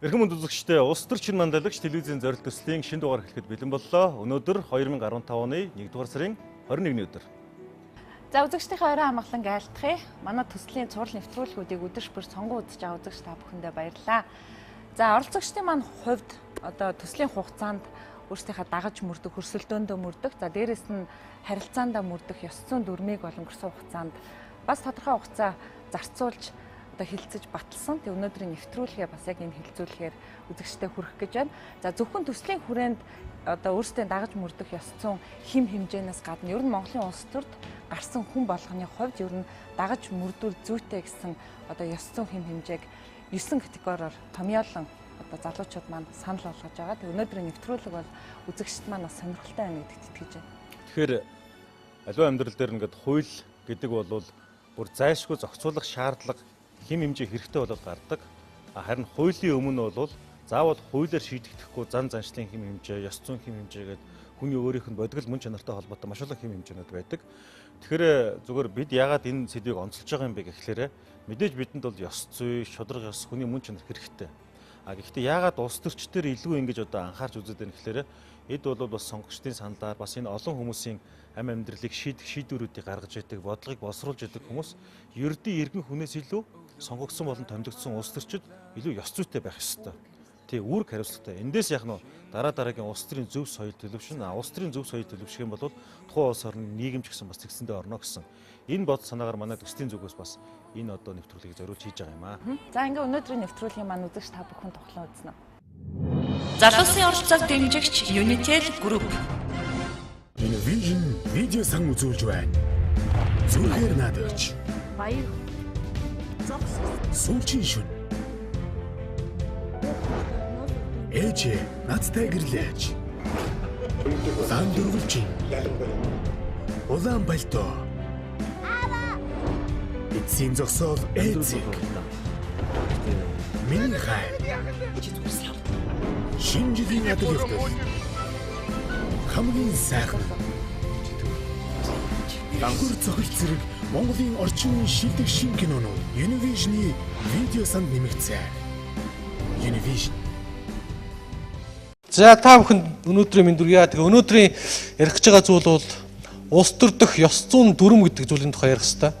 Эрхэм хүнд үзэгчдээ улс төр чин манлайлагч телевизийн зорилт төслийн шинэ дугаар эхлэхэд бэлэн боллоо. Өнөөдөр 2015 оны 1-р сарын 21-ний өдөр. За үзэгчдийнхээ орой амгалан айлтгая. Манай төслийн цуврал нэвтрүүлгүүдийг өдөрш бүр сонгон үзэж байгаа үзэгч та бүхэндээ баярлалаа. За оролцогчдын маань хувьд одоо төслийн хугацаанд өөрсдийнхээ дагаж мөрдөх, хөрсөлдөөндөө мөрдөх, за дээрэс нь харилцаандаа мөрдөх ёс зүйн дүрмийг өнгөрсөн хугацаанд бас тодорхой хугацаа зарцуулж одоо хилцэж баталсан. Тэг өнөөдрийн нэвтрүүлгээ бас яг энэ хилцүүлгээр үзэгчтэй хүргэх гэж байна. За зөвхөн төслийн хүрээнд одоо өөрсдөө дагаж мөрдөх ёс зүйн хим хэмжээнээс гадна ер нь Монголын улс төрд гарсан хүн болгоны хувьд ер нь дагаж мөрдүүл зүйтэй гэсэн одоо ёс зүйн хим хэмжээг 9 категориор томьёолон одоо залуучууд маань санал болгож байгаа. Тэг өнөөдрийн нэвтрүүлэг бол үзэгчд маань бас сонирхолтой байна гэдэгт итгэж байна. Тэгэхээр аливаа амьдрал дээр ингээд хууль гэдэг бол бүр зайлшгүй зохицуулах шаардлага хим хэмжээ хэрэгтэй болоод гардаг. Харин хуулийн өмнө бол заавал хуулиар шийдэгдэхгүй зан заншлын хим хэмжээ, ёс зүйн хим хэмжээгээд хүний өөрийнх нь бодгол мөн чанартай холбоотой маш олон хим хэмжээнүүд байдаг. Тэгэхээр зүгээр бид яагаад энэ сэдвийг онцолж байгаа юм бэ гэхлээр мэдээж бидэнд бол ёс зүй, шударга ёс, хүний мөн чанар хэрэгтэй. Гэхдээ яагаад улс төрчдөр илүү ингэж одоо анхаарч үзээд байна гэхлээр эд бол бас сонгогчдын саналаар бас энэ олон хүмүүсийн амь амьдралыг шийдэх шийдвэрүүдийг гаргаж идэг, бодлогыг боловсруулж идэг хүмүүс ердийн иргэн хүнээс илүү сонгогдсон болон томилогдсон улс төрчид илүү ёс зүйтэй байх ёстой. Тэг үүрэг хариуцлагатай. Эндээс яг нь дараагийн улс төрийн зөв соёл төлөвшин, улс төрийн зөв соёл төлөвшөх юм бол тухайн улс орны нийгэм ч гэсэн бас тэгсэндээ орно гэсэн. Энэ бод санаагаар манай төслийн зүгээс бас энэ одоо нэвтрүүлгийг зориулж хийж байгаа юм аа. За ингээ өнөөдрийн нэвтрүүлгийн маань үзэгч та бүхэн тоглон үзнэ. Залуусын оролцоог дэмжигч Unitel Group. Univision видео сан үзүүлж байна. Зүрхээр наадагч. Баяр. Сүүлчийн шүн. Ээжээ надтай гэрлээч. Сан дөрвөлжин. Улаан пальто. Эцсийн зогсоол эцэг. Миний хай. Шинжлэлийн ядаг явдал. Хамгийн сайхан. Дангур цохил зэрэг Монголын орчин үеийн шилдэг шин кинонууд Univision-ы видео санд нэмэгдсэн. Univision. За та бүхэнд өнөөдрийн мэндүргийа. Тэгээ өнөөдрийн ярих гэж байгаа зүйл бол улс төр дэх ёс зүйн дүрм гэдэг зүйлийн тухай ярих хэрэгтэй.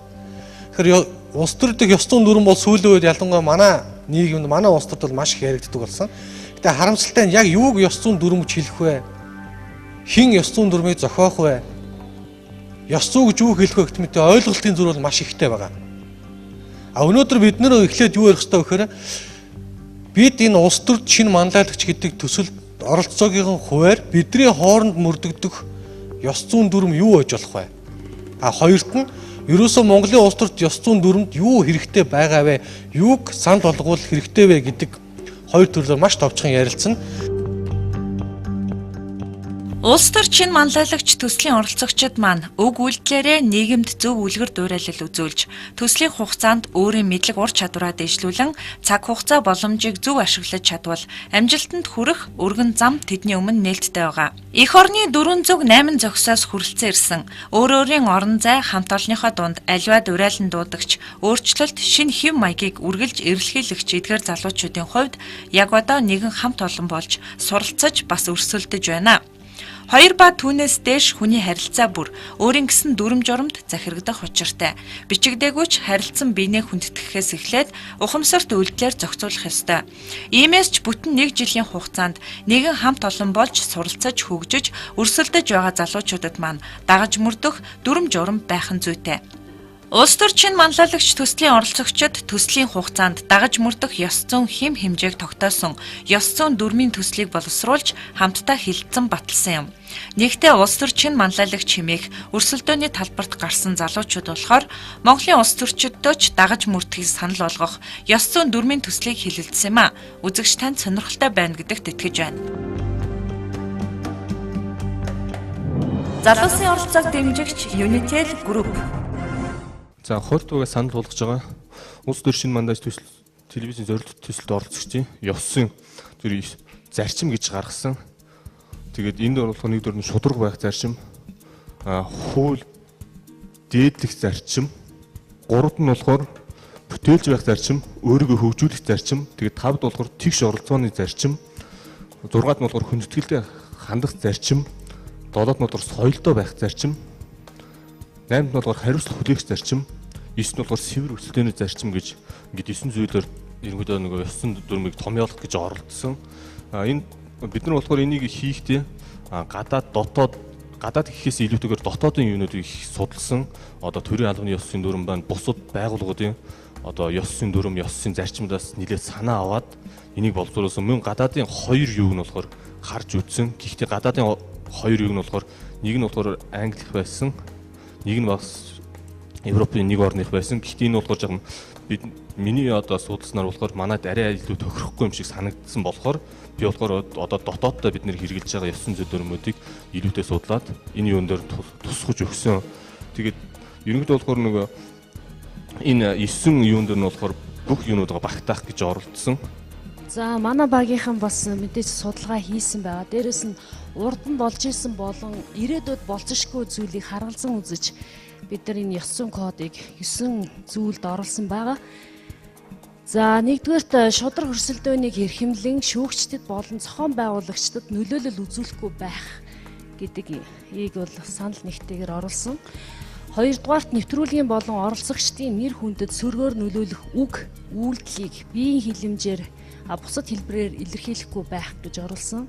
Тэгэхээр улс төр дэх ёс зүйн дүрм бол сүүлийн үед ялангуяа манай нийгэмд манай улс төрд бол маш их яригддаг болсон. Гэтэ харамсалтай нь яг юуг ёс зүйн дүрм гэж хэлэх вэ? Хин ёс зүйн дүрмийг зохиох вэ? Ёс зүй гэж юу хэлэх вэ гэх мэт ойлголтын зүйл бол маш ихтэй байгаа. Өнөөдөр бид нэр эхлээд юу ярих хэрэгтэй вэ гэхээр бид энэ улс төрд шинэ манлайлагч гэдэг төсөлд оролцоогийн хуваар бидний хооронд мөрдөгдөх ёс зүйн дүрм юу байж болох вэ? Хоёрт нь ерөөсөө Монголын улс төрт ёс зүйн дүрмд юу хэрэгтэй байгаа вэ? Юуг санал болгуулах хэрэгтэй вэ гэдэг хоёр төрлөөр маш товчхон ярилцсан. Улс төр чин манлайлагч төслийн оролцогчид маань өг үйлдэлээрээ нийгэмд зөв үлгэр дуурайлал үзүүлж, төслийн хугацаанд өөрийн мэдлэг ур чадвараа дэвшлүүлэн цаг хугацаа боломжийг зөв ашиглаж чадвал амжилтанд хүрэх өргөн зам тэдний өмнө нээлттэй байгаа. Эх орны 408 зохисоос хүрэлцэн ирсэн өөрийн орон зай хамт олонныхоо дунд аливаа дуурайлан дуудагч, өөрчлөлт, шинэ хэв маягийг үргэлж эрэлхийлэгч эдгээр залуучуудын хувьд яг одоо нэгэн хамт олон болж суралцаж бас өрсөлдөж байна. Хоёр ба түүнээс дээш хүний харилцаа бүр өөрийн гэсэн дүрм журамд захирагдах учиртай. Бичигдээгүйч харилцан биенээ хүндэтгэхээс эхлээд ухамсарт үйлдэлээр зохицуулах ёстой. Иймээс ч бүтэн 1 жилийн хугацаанд нэгэн хамт олон болж суралцаж хөгжиж өрсөлдөж байгаа залуучуудад маань дагаж мөрдөх дүрм журам байх нь зүйтэй. Улс төр чин манлайлагч төслийн оролцогчид төслийн хугацаанд дагаж мөрдөх ёс зүйн хим хэмжээг тогтоосон ёс зүйн дүрмийн төслийг боловсруулж хамтдаа хилцэн баталсан юм. Нэгдээ улс төр чин манлайлагч хэмээх өрсөлдөөний талбарт гарсан залуучууд болохоор Монголын улс төрчидөө ч дагаж мөрдөхийг санал болгох ёс зүйн дүрмийн төслийг хэлэлцсэн юм а. Үзэгч танд сонирхолтой байна гэдэгт итгэж байна. Залуусын оролцоог дэмжигч Unitel Group. За 20% санал болгож байгаа улс төр шинэ мандат төсөл телевизийн зорилт төсөлд оролцогчдын ёсын тэр зарчим гэж гаргасан. Тэгээд энд оруулах нэгдүгээр нь шударга байх зарчим, хууль дээдлэх зарчим, гуравт нь болохоор бүтээлж байх зарчим, өөрийгөө хөгжүүлэх зарчим, тэгээд 5-д болохоор тэгш оролцооны зарчим, 6-д нь болохоор хүндэтгэлтэй хандах зарчим, 7-д нь болохоор соёлтой байх зарчим, 8-д нь болохоор хариуцлага хүлээх зарчим, 9-д нь болохоор сэвэр өсөлтөөний зарчим гэж ингээд 9 зүйлээр ерөнхийдөө нөгөө ёсон дүрмийг томьёолох гэж оролдсон. Энэ бид нар болохоор энийг хийхдээ гадаад дотоод гадаад гэхээс илүүтэйгээр дотоодын юунуудыг их судалсан. Одоо төрийн албаны ёсын дүрм байна, бусад байгууллагуудын одоо ёсын дүрм, ёсын зарчимдаас нэлээд санаа аваад энийг боловсруулсан. Мөн гадаадын хоёр юуг нь болохоор харж үзсэн. Гэхдээ гадаадын хоёр юуг нь болохоор нэг нь болохоор англих байсан, нэг нь бас Европын нэг орных байсан. Гэхдээ энэ болохоор жоохон миний одоо судалснаар болохоор манайд арай илүү тохирохгүй юм шиг санагдсан болохоор би болохоор одоо дотооддоо бид нэр хэрэгжилж байгаа ёсон зөвлөмүүдийг илүүтэй судлаад энэ юун дээр тусгаж өгсөн. Тэгээд ерөнхийдөө болохоор нөгөө энэ 9 юун дээр нь болохоор бүх юунуудаа багтаах гэж оролдсон. За манай багийнхан бас мэдээж судалгаа хийсэн байгаа. Дээрээс нь урд нь болж исэн болон ирээдүйд болцошгүй зүйлийг харгалзан үзэж бид нар энэ ёсон кодыг 9 зүйлд оруулсан байгаа. За нэгдүгээрт шудраг өрсөлдөөнийг эрхэмлэн шүүгчдэд болон зохион байгуулагчдад нөлөөлөл үзүүлэхгүй байх гэдэг ийг бол санал нэгтэйгээр оруулсан. Хоёрдугаарт нэвтрүүлгийн болон оролцогчдын нэр хүндэд сөргөөр нөлөөлөх үг, үйлдэлийг биеийн хилэмжээр бусад хэлбэрээр илэрхийлэхгүй байх гэж оруулсан.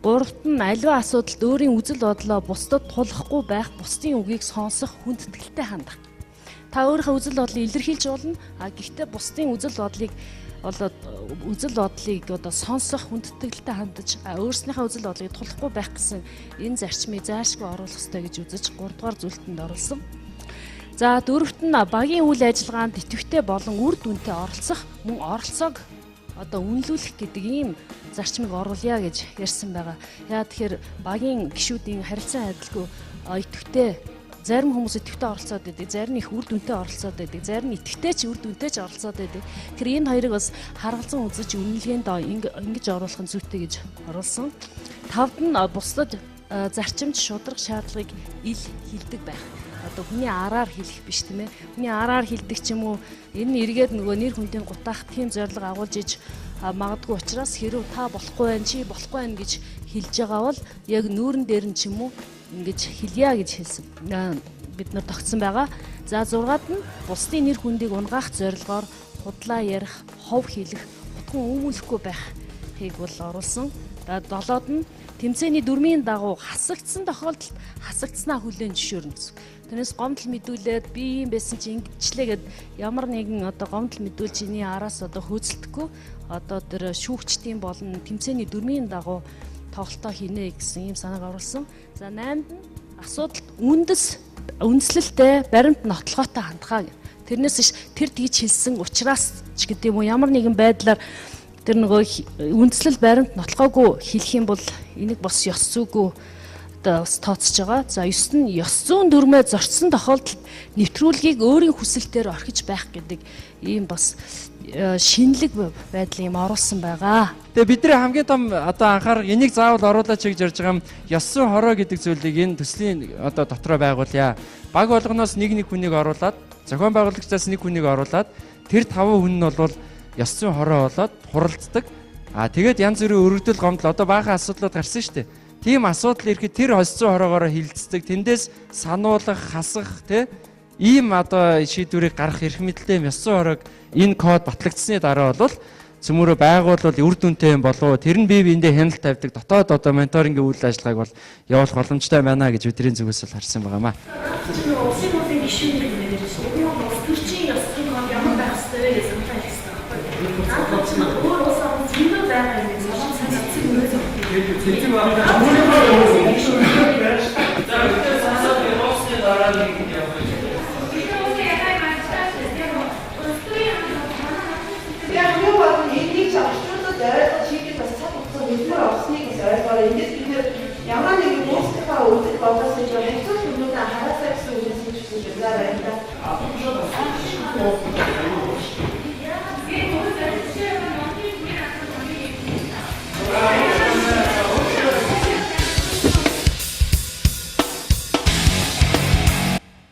Гуравт нь аливаа асуудалд өөрийн үзэл бодлоо бусдад тулахгүй байх, бусдын үгийг сонсох, хүндэтгэлтэй хандах. Та өөрийнхөө үзэл бодлыг илэрхийлж болно. Гэхдээ бусдын үзэл бодлыг одоо сонсох, хүндэтгэлтэй хандаж, өөрснийхөө үзэл бодлыг тулахгүй байх гэсэн энэ зарчмыг заашгүй оруулах ёстой гэж үзэж 3 дугаар зүйлтэнд оруулсан. За дөрөвт нь багийн үйл ажиллагаанд идэвхтэй болон үр дүнтэй оролцох, мөн оролцоог одоо үнэлүүлэх гэдэг ийм зарчмыг оруулъя гэж ярьсан байгаа. Яа тэгэхээр багийн гишүүдийн харилцан адилгүй идэвхтэй зарим хүмүүс идэвхтэй оролцоод байдаг, зарим их үр дүнтэй оролцоод байдаг, зарим идэвхтэй ч үр дүнтэй ч оролцоод байдаг. Тэр энэ хоёрыг бас харгалзан үзэж үнэлгээнд ингэж оруулах нь зүйтэй гэж оруулсан. 5-д нь бусдад зарчимч шудраг шаардлагыг ил хилдэг байх. Одоо хүний араар хэлэх биш тийм ээ. Хүний араар хэлдэг ч юм уу энэ нь эргээд нөгөө нэр хүндийн гутаах тийм зорилго агуулж иж магадгүй учраас хэрв та болохгүй байх, чи болохгүй байх гэж хэлж байгаа бол яг нүүрэн дээр нь ч юм уу ингэж хэлье гэж хэлсэн. Бид нар тогтсон байгаа. За 6-ад нь бусдын нэр хүндийг унгаах зорилгоор худлаа ярих, хов хэлэх, утган үүмүүлэхгүй байхыг бол оруулсан. 7-д нь тэмцээний дүрмийн дагуу хасагдсан тохиолдолд хасагдсанаа хүлээн зөвшөөрнө гэсэн. Тэрнээс гомдол мэдүүлээд би юм байсан чи ингэчлээ гэд ямар нэгэн одоо гомдол мэдүүлж иний араас одоо хөөцөлдөхгүй одоо тэр шүүгчдийн болон тэмцээний дүрмийн дагуу тоглолтоо хийнэ гэсэн ийм санааг оруулсан. За 8-д нь асуудалд үндэслэлтэй баримт нотлохоотой хандхаа. Тэрнээс ш тэр тгийж хэлсэн учраас ч гэдэг юм уу ямар нэгэн байдлаар тэр нөгөө үндэслэл баримт нотлохоогүй хэлэх юм бол энийг бас ёс зүйгүй одоо бас тооцож байгаа. За 9 нь ёс зүйн дүрмээ зорчсон тохиолдолд нэвтрүүлгийг өөрийн хүсэлтээр орхиж байх гэдэг ийм бас шинэлэг байдлыг юм оруулсан байгаа. Тэгээ бидний хамгийн том одоо анхаарал энийг заавал оруулаач гэж ярьж байгаа юм. Ёс зүйн хороо гэдэг зүйлийг энэ төслийн одоо дотроо байгуулъя. Баг болгоноос нэг хүнийг оруулаад, зохион байгуулагчдаас нэг хүнийг оруулаад тэр 5 хүн нь бол ёс зүйн хороо болоод хуралддаг. Тэгээд янз бүрийн өргөдөл гомдол одоо баахан асуудлууд гарсан шүү дээ. Тийм асуудал ирэхэд тэр ёс зүйн хороогоор хилцдэг. Тэндээс сануулгах, хасах ийм одоо шийдвэрийг гаргах эрх мэдэлтэй ёс зүйн хороог энэ код батлагдсны дараа бол цөмөрөө байгуулвал үр дүнтэй юм болов уу? Тэр нь бие биендээ хяналт тавьдаг дотоод одоо менторингийн үйл ажиллагааг бол явуулах боломжтой байна гэж бидний зүгээс бол харсан байгаамаа. Улсын хурлын гишүүнийг нэрэлсэн. Улс төрчийн ёс зүйн код ямар байх ёстой вэ гэж сануулж байна. Өөр улс орн зөндөө байгаа юм. Солон санацсан юм уу? Зэвсэг байна. За бид санаад явуулсны дараа нэг явах. Ямар нэгэн өөрсдийнхөө үзэл бодлоос нь хэцүү хүмүүст хараасаа гэсэн үгээс нь хэлж байна.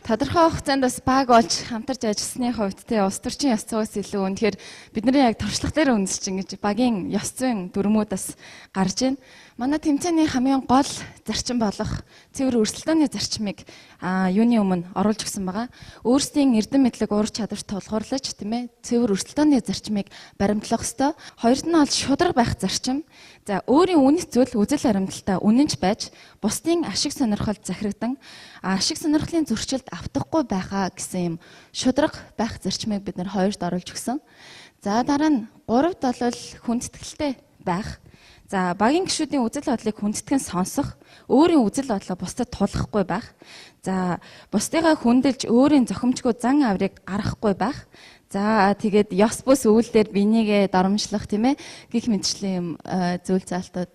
Тодорхой хугацаанд бас баг болж хамтарч ажилласны хувьд те улс төрчин ёс зүйс илүү үнэхээр бидний яг туршлага дээр үндэсч ингэж багийн ёс зүйн дүрмүүд бас гарч байна. Манай тэмцээний хамгийн гол зарчим болох цэвэр өрсөлдөөний зарчмыг юуны өмнө оруулж өгсөн байгаа. Өөрсдийн эрдэм мэдлэг ур чадварт тулгуурлаж тийм ээ цэвэр өрсөлдөөний зарчмыг баримтлах ёстой. Хоёрт нь бол шударга байх зарчим. За өөрийн үнэт зүйл үзэл баримталтаа үнэнч байж бусдын ашиг сонирхолд захирагдан ашиг сонирхлын зөрчилд автахгүй байхаа гэсэн юм шударга байх зарчмыг бид нэр хоёрт оруулж өгсөн. За дараа нь гуравт бол хүндэтгэлтэй байх. За багийн гишүүдийн үзэл бодлыг хүндэтгэн сонсох, өөрийн үзэл бодлоо бусдад тулахгүй байх. За бусдыгаа хүндэлж өөрийн зохимжгүй зан авирыг гаргахгүй байх. За тэгээд ёс бус үйлдэлээр бинийгээ доромжлох тийм ээ гих мэтчлийн юм зүйл заалтууд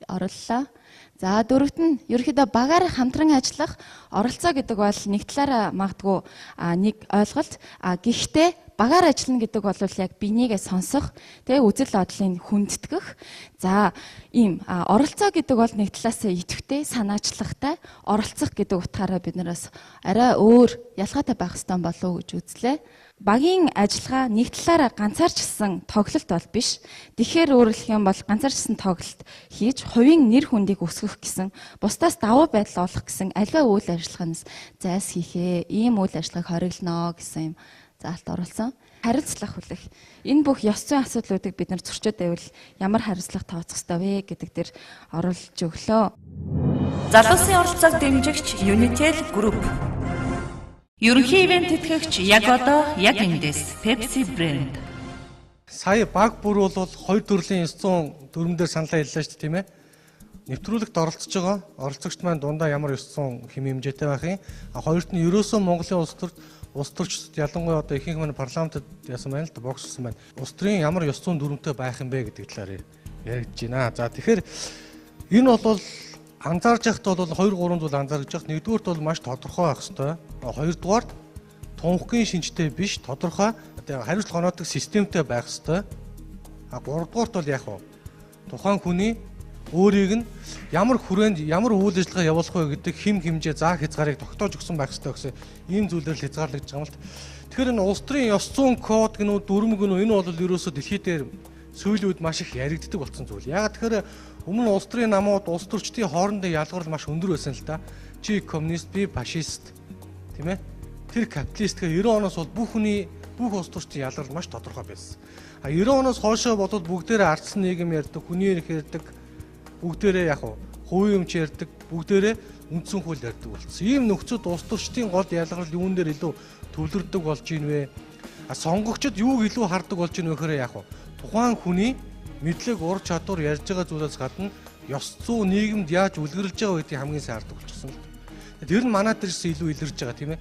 орууллаа. За дөрөвт нь ерөнхийдөө багаар хамтран ажиллах оролцоо гэдэг бол нэг талаараа магадгүй нэг ойлголт гэхдээ багаар ажиллана гэдэг бол яг бинийгээ сонсох тэгээ үзэл бодлыг хүндэтгэх. За ийм оролцоо гэдэг бол нэг талаасаа идэвхтэй санаачлагтай оролцох гэдэг утгаараа бид нараас арай өөр ялгаатай байх ёстой болов уу гэж үзлээ. Багийн ажиллагаа нэг талаараа ганцаарчилсан тоглолт бол биш. Тэгэхээр өөрөлдөх юм бол ганцаарчилсан тоглолт хийж хувийн нэр хүндийг өсгөх гэсэн бусдаас давуу байдал олох гэсэн альва үйл ажиллагаанаас зайлс хийхээ. Ийм үйл ажиллагааг хориглоно гэсэн юм заалт оруулсан. Хариуцлага хүлээх. Энэ бүх ёс зүйн асуудлуудыг бид нар зөрчөөд байвал ямар хариуцлага тооцох ёстой вэ гэдэг дээр оруулж өглөө. Залуусын оролцоог дэмжигч Unitel Group. Ерөнхий ивент тэтгэгч яг одоо яг эндээс Pepsi брэнд. Сая баг бүр бол 2 төрлийн 900 дүрмээр саналаа хэллээ шүү дээ тийм ээ. Нэвтрүүлэгт оролцож байгаа оролцогчд маань дундаа ямар 900 хэм хэмжээтэй байх юм. Хоёрт нь ерөөсөө Монголын улс төрчид ялангуяа одоо ихэнх маань парламентод яасан байна л да бокссон байна. Улс төрийн ямар 900 дүрмтэй байх юм бэ гэдэг талаар яригдж байна. За тэгэхээр энэ бол анзаарж байхад бол 2 3 зүйл анзаарж байгаа. Нэгдүгээрт бол маш тодорхой байх хэрэгтэй. Хоёрдугаарт тунхагийн шинжтэй биш тодорхой хариуцлага оноодог системтэй байх хэрэгтэй. Гуравдугаарт бол яг тухайн хүний өөрийг нь ямар хүрээнд ямар үйл ажиллагаа явуулах вэ гэдэг хэм хэмжээ заах хязгаарыг тогтоож өгсөн байх хэрэгтэй гэсэн ийм зүйлээр л хязгаарлагдж байгаа юм л. Тэгэхээр энэ улс төрийн ёс зүйн код гэнүү дүрм гэнүү энэ бол ерөөсөө дэлхий дээр сүүлийн үед маш их яригддаг болсон зүйл. Яг тэгэхээр өмнө улс төрийн намууд улс төрчдийн хоорондын ялгарл маш өндөр байсан л да. Чи коммунист, би фашист тийм ээ. Тэр капиталист гэх 90 оноос бол бүх улс төрчдийн ялгарл маш тодорхой байсан. 90 оноос хойшоо бодвол бүгдээрээ ардсан нийгэм ярьдаг, хүний эрх ярьдаг, бүгдээрээ яг хувийн өмч ярьдаг, бүгдээрээ үндсэн хууль ярьдаг болсон. Ийм нөхцөд улс төрчдийн гол ялгарл юун дээр илүү төвлөрдөг болж ийн вэ? Сонгогчдод юуг илүү хардаг болж ийн вэ гэхээр яг тухайн хүний мэдлэг ур чадвар ярьж байгаа зүйлээс гадна ёс зүй нийгэмд яаж үлгэрлэж байгаа гэдгийг хамгийн сайн хардаг болчихсон л. Тэр нь манай дээрээс илүү илэрж байгаа тийм ээ.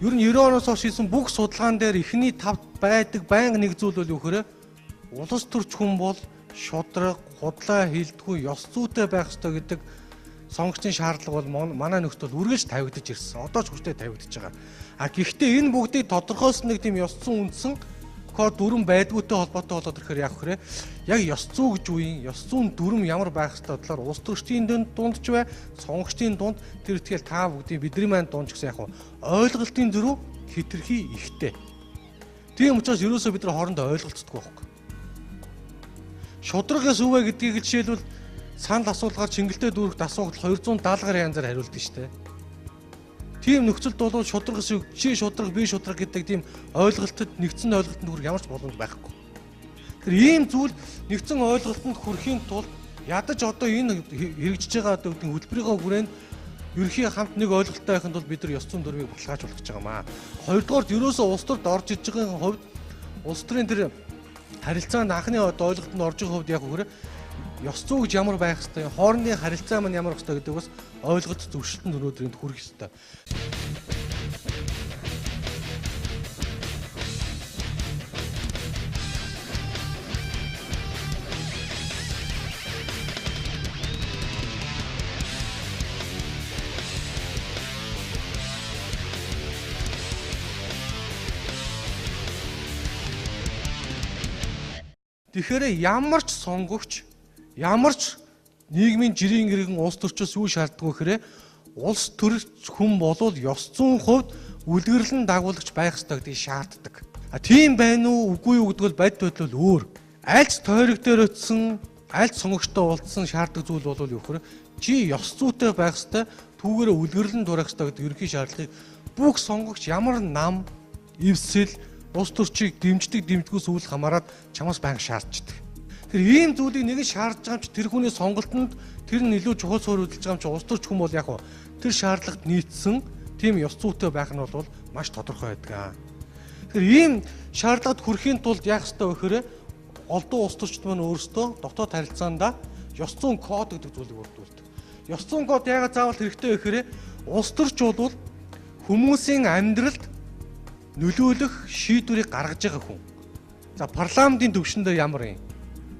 Ер нь 90 оноос хойш хийсэн бүх судалгаан дээр эхний тавд байдаг байнга нэг зүйл бол юу гэхээр улс төрч хүн бол шудраг, худлаа хилдэггүй, ёс зүйтэй байх ёстой гэдэг сонгогчдын шаардлага бол манай нөхцөл үргэлж тавигдаж ирсэн. Одоо ч хүртэл тавигдаж байгаа. Гэхдээ энэ бүгдийг тодорхойлсон нэг тийм ёс зүйн үндсэн код дүрм байдгүйтэй холбоотой болоод ирэхээр яг хэрэг яг ёс зүй гэж үе, ёс зүйн дүрм ямар байх ёстой талаар улс төрчдийн дунд ч бай, сонгогчдын дунд тэр ихтгэл та бүгдийн бидний маань дунд ч гэсэн яг ойлголтын зөрүү хэтэрхий ихтэй. Тийм учраас ерөөсөө бид нар хоорондоо ойлголцдог байхгүй. Шудрагаас үвэ гэдгийг жишээлбэл санал асуулгаар Чингэлтэй дүүрэгт асуугад 270 янзаар хариулдаг шүү дээ. Тийм нөхцөлд бол шудрагаас чи шудраг би шудраг гэдэг тийм ойлголтод нэгдсэн ойлголтод хүрэх ямар ч боломж байхгүй. Тэр ийм зүйл нэгдсэн ойлголтод хүрэхийн тулд ядаж одоо энэ хэрэгжиж байгаа одоо гэдэг хөтөлбөрийнхөө хүрээнд ерөнхий хамт нэг ойлголттой байхын тулд бид нар ёс зүйн дүрмийг баталгаажуулах гэж байгаамаа. Хоёрдугаар ерөөсөө улс төрд орж иж байгаа хувьд улс төрийн тэр харилцаанд анхны ойлголтод орж байгаа хувьд яг үгээр ёс зүй гэж ямар байх ёстой, хоорондын харилцаа маань ямар байх ёстой гэдэг бас ойлголт зөвшөлтөнд өнөөдрөнд хүрэх ёстой. Тэгэхээр ямар ч сонгогч, ямар ч нийгмийн жирийн гэргэн улс төрчөөс юу шаарддаг вэ гэхээр улс төрч хүн болвол ёс зүйн хувьд үлгэрлэн дагуулагч байх ёстой гэдгийг шаарддаг. Тийм байна уу үгүй юу гэдэг бол бодит байдал өөр. Альц тойрог дээр өтсөн, альц сонгогчтой уулзсан шаарддаг зүйл бол юу гэхээр чи ёс зүйтэй байх ёстой, түүгээрээ үлгэрлэн дурах ёстой гэдэг ерөнхий шаардлагыг бүх сонгогч ямар нам, эвсэл, улс төрчийг дэмждэг сүүл хамааран чамаас байнга шаарддаг. Тэр ийм зүйлийг нэг нь шаардж байгаа юм чи тэр хүний сонголтонд тэр нь илүү чухал суурь хөдөлж байгаа юм чи улс төрч хүн бол яг хөө тэр шаардлагад нийцсэн тийм ёс зүйтэй байх нь бол маш тодорхой байдаг. Тэгэхээр ийм шаардлагад хүрэхийн тулд яах ёстой вэ гэхээр олдуу улс төрчд маань өөрсдөө дотоод харилцаанда ёс зүйн код гэдэг зүйлийг бүрдүүлдэг. Ёс зүйн код яагаад заавал хэрэгтэй вэ гэхээр улс төрч бол хүмүүсийн амьдралд нөлөөлөх шийдвэрийг гаргаж байгаа хүн. За парламентын түвшиндээ ямар юм?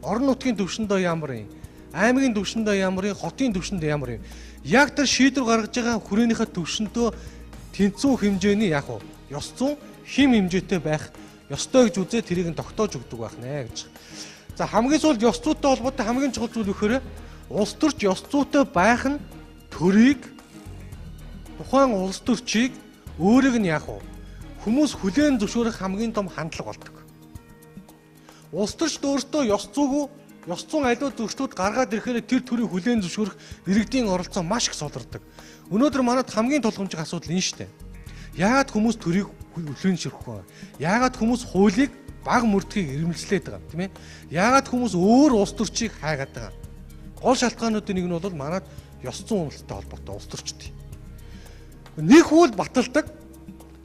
Орон нутгийн түвшиндээ ямар юм? Аймгийн түвшиндээ ямар юм? Хотын түвшиндээ ямар юм? Яг тэр шийдвэр гаргаж байгаа хүрээнийхээ түвшиндөө тэнцүү хэмжээний яг уу ёс зүйн хим хэмжээтэй байх ёстой гэж үзээ тэрийг нь тогтоож өгдөг байх нэ гэж. За хамгийн сүүлд ёс зүйтэй холбоотой хамгийн чухал зүйл вөхөр улс төрч ёс зүйтэй байх нь төрийг тухайн улс төрчийг өөрийг нь яг уу хүмүүс хүлээн зөвшөөрөх хамгийн том хандлага болдог. Улс төрчд өөртөө ёс зүйн аливаа зөрчилдүүд гаргаад ирэхээр тэр төрийг хүлээн зөвшөөрөх иргэдийн оролцоо маш их солирдог. Өнөөдөр манайд хамгийн тулгамжиг асуудал энэ шүү дээ. Яагаад хүмүүс төрийг хүлээн зөвшөөрөхгүй вэ? Яагаад хүмүүс хуулийг баг мөрдөхийг ирмэлцлээд байгаа юм, тийм ээ? Яагаад хүмүүс өөр улс төрчийг хайгаад байгаа? Гол шалтгаануудын нэг нь бол манайд ёс зүйн үнэлттэй холбоотой улс төрчд. Нэг хууль баталдаг.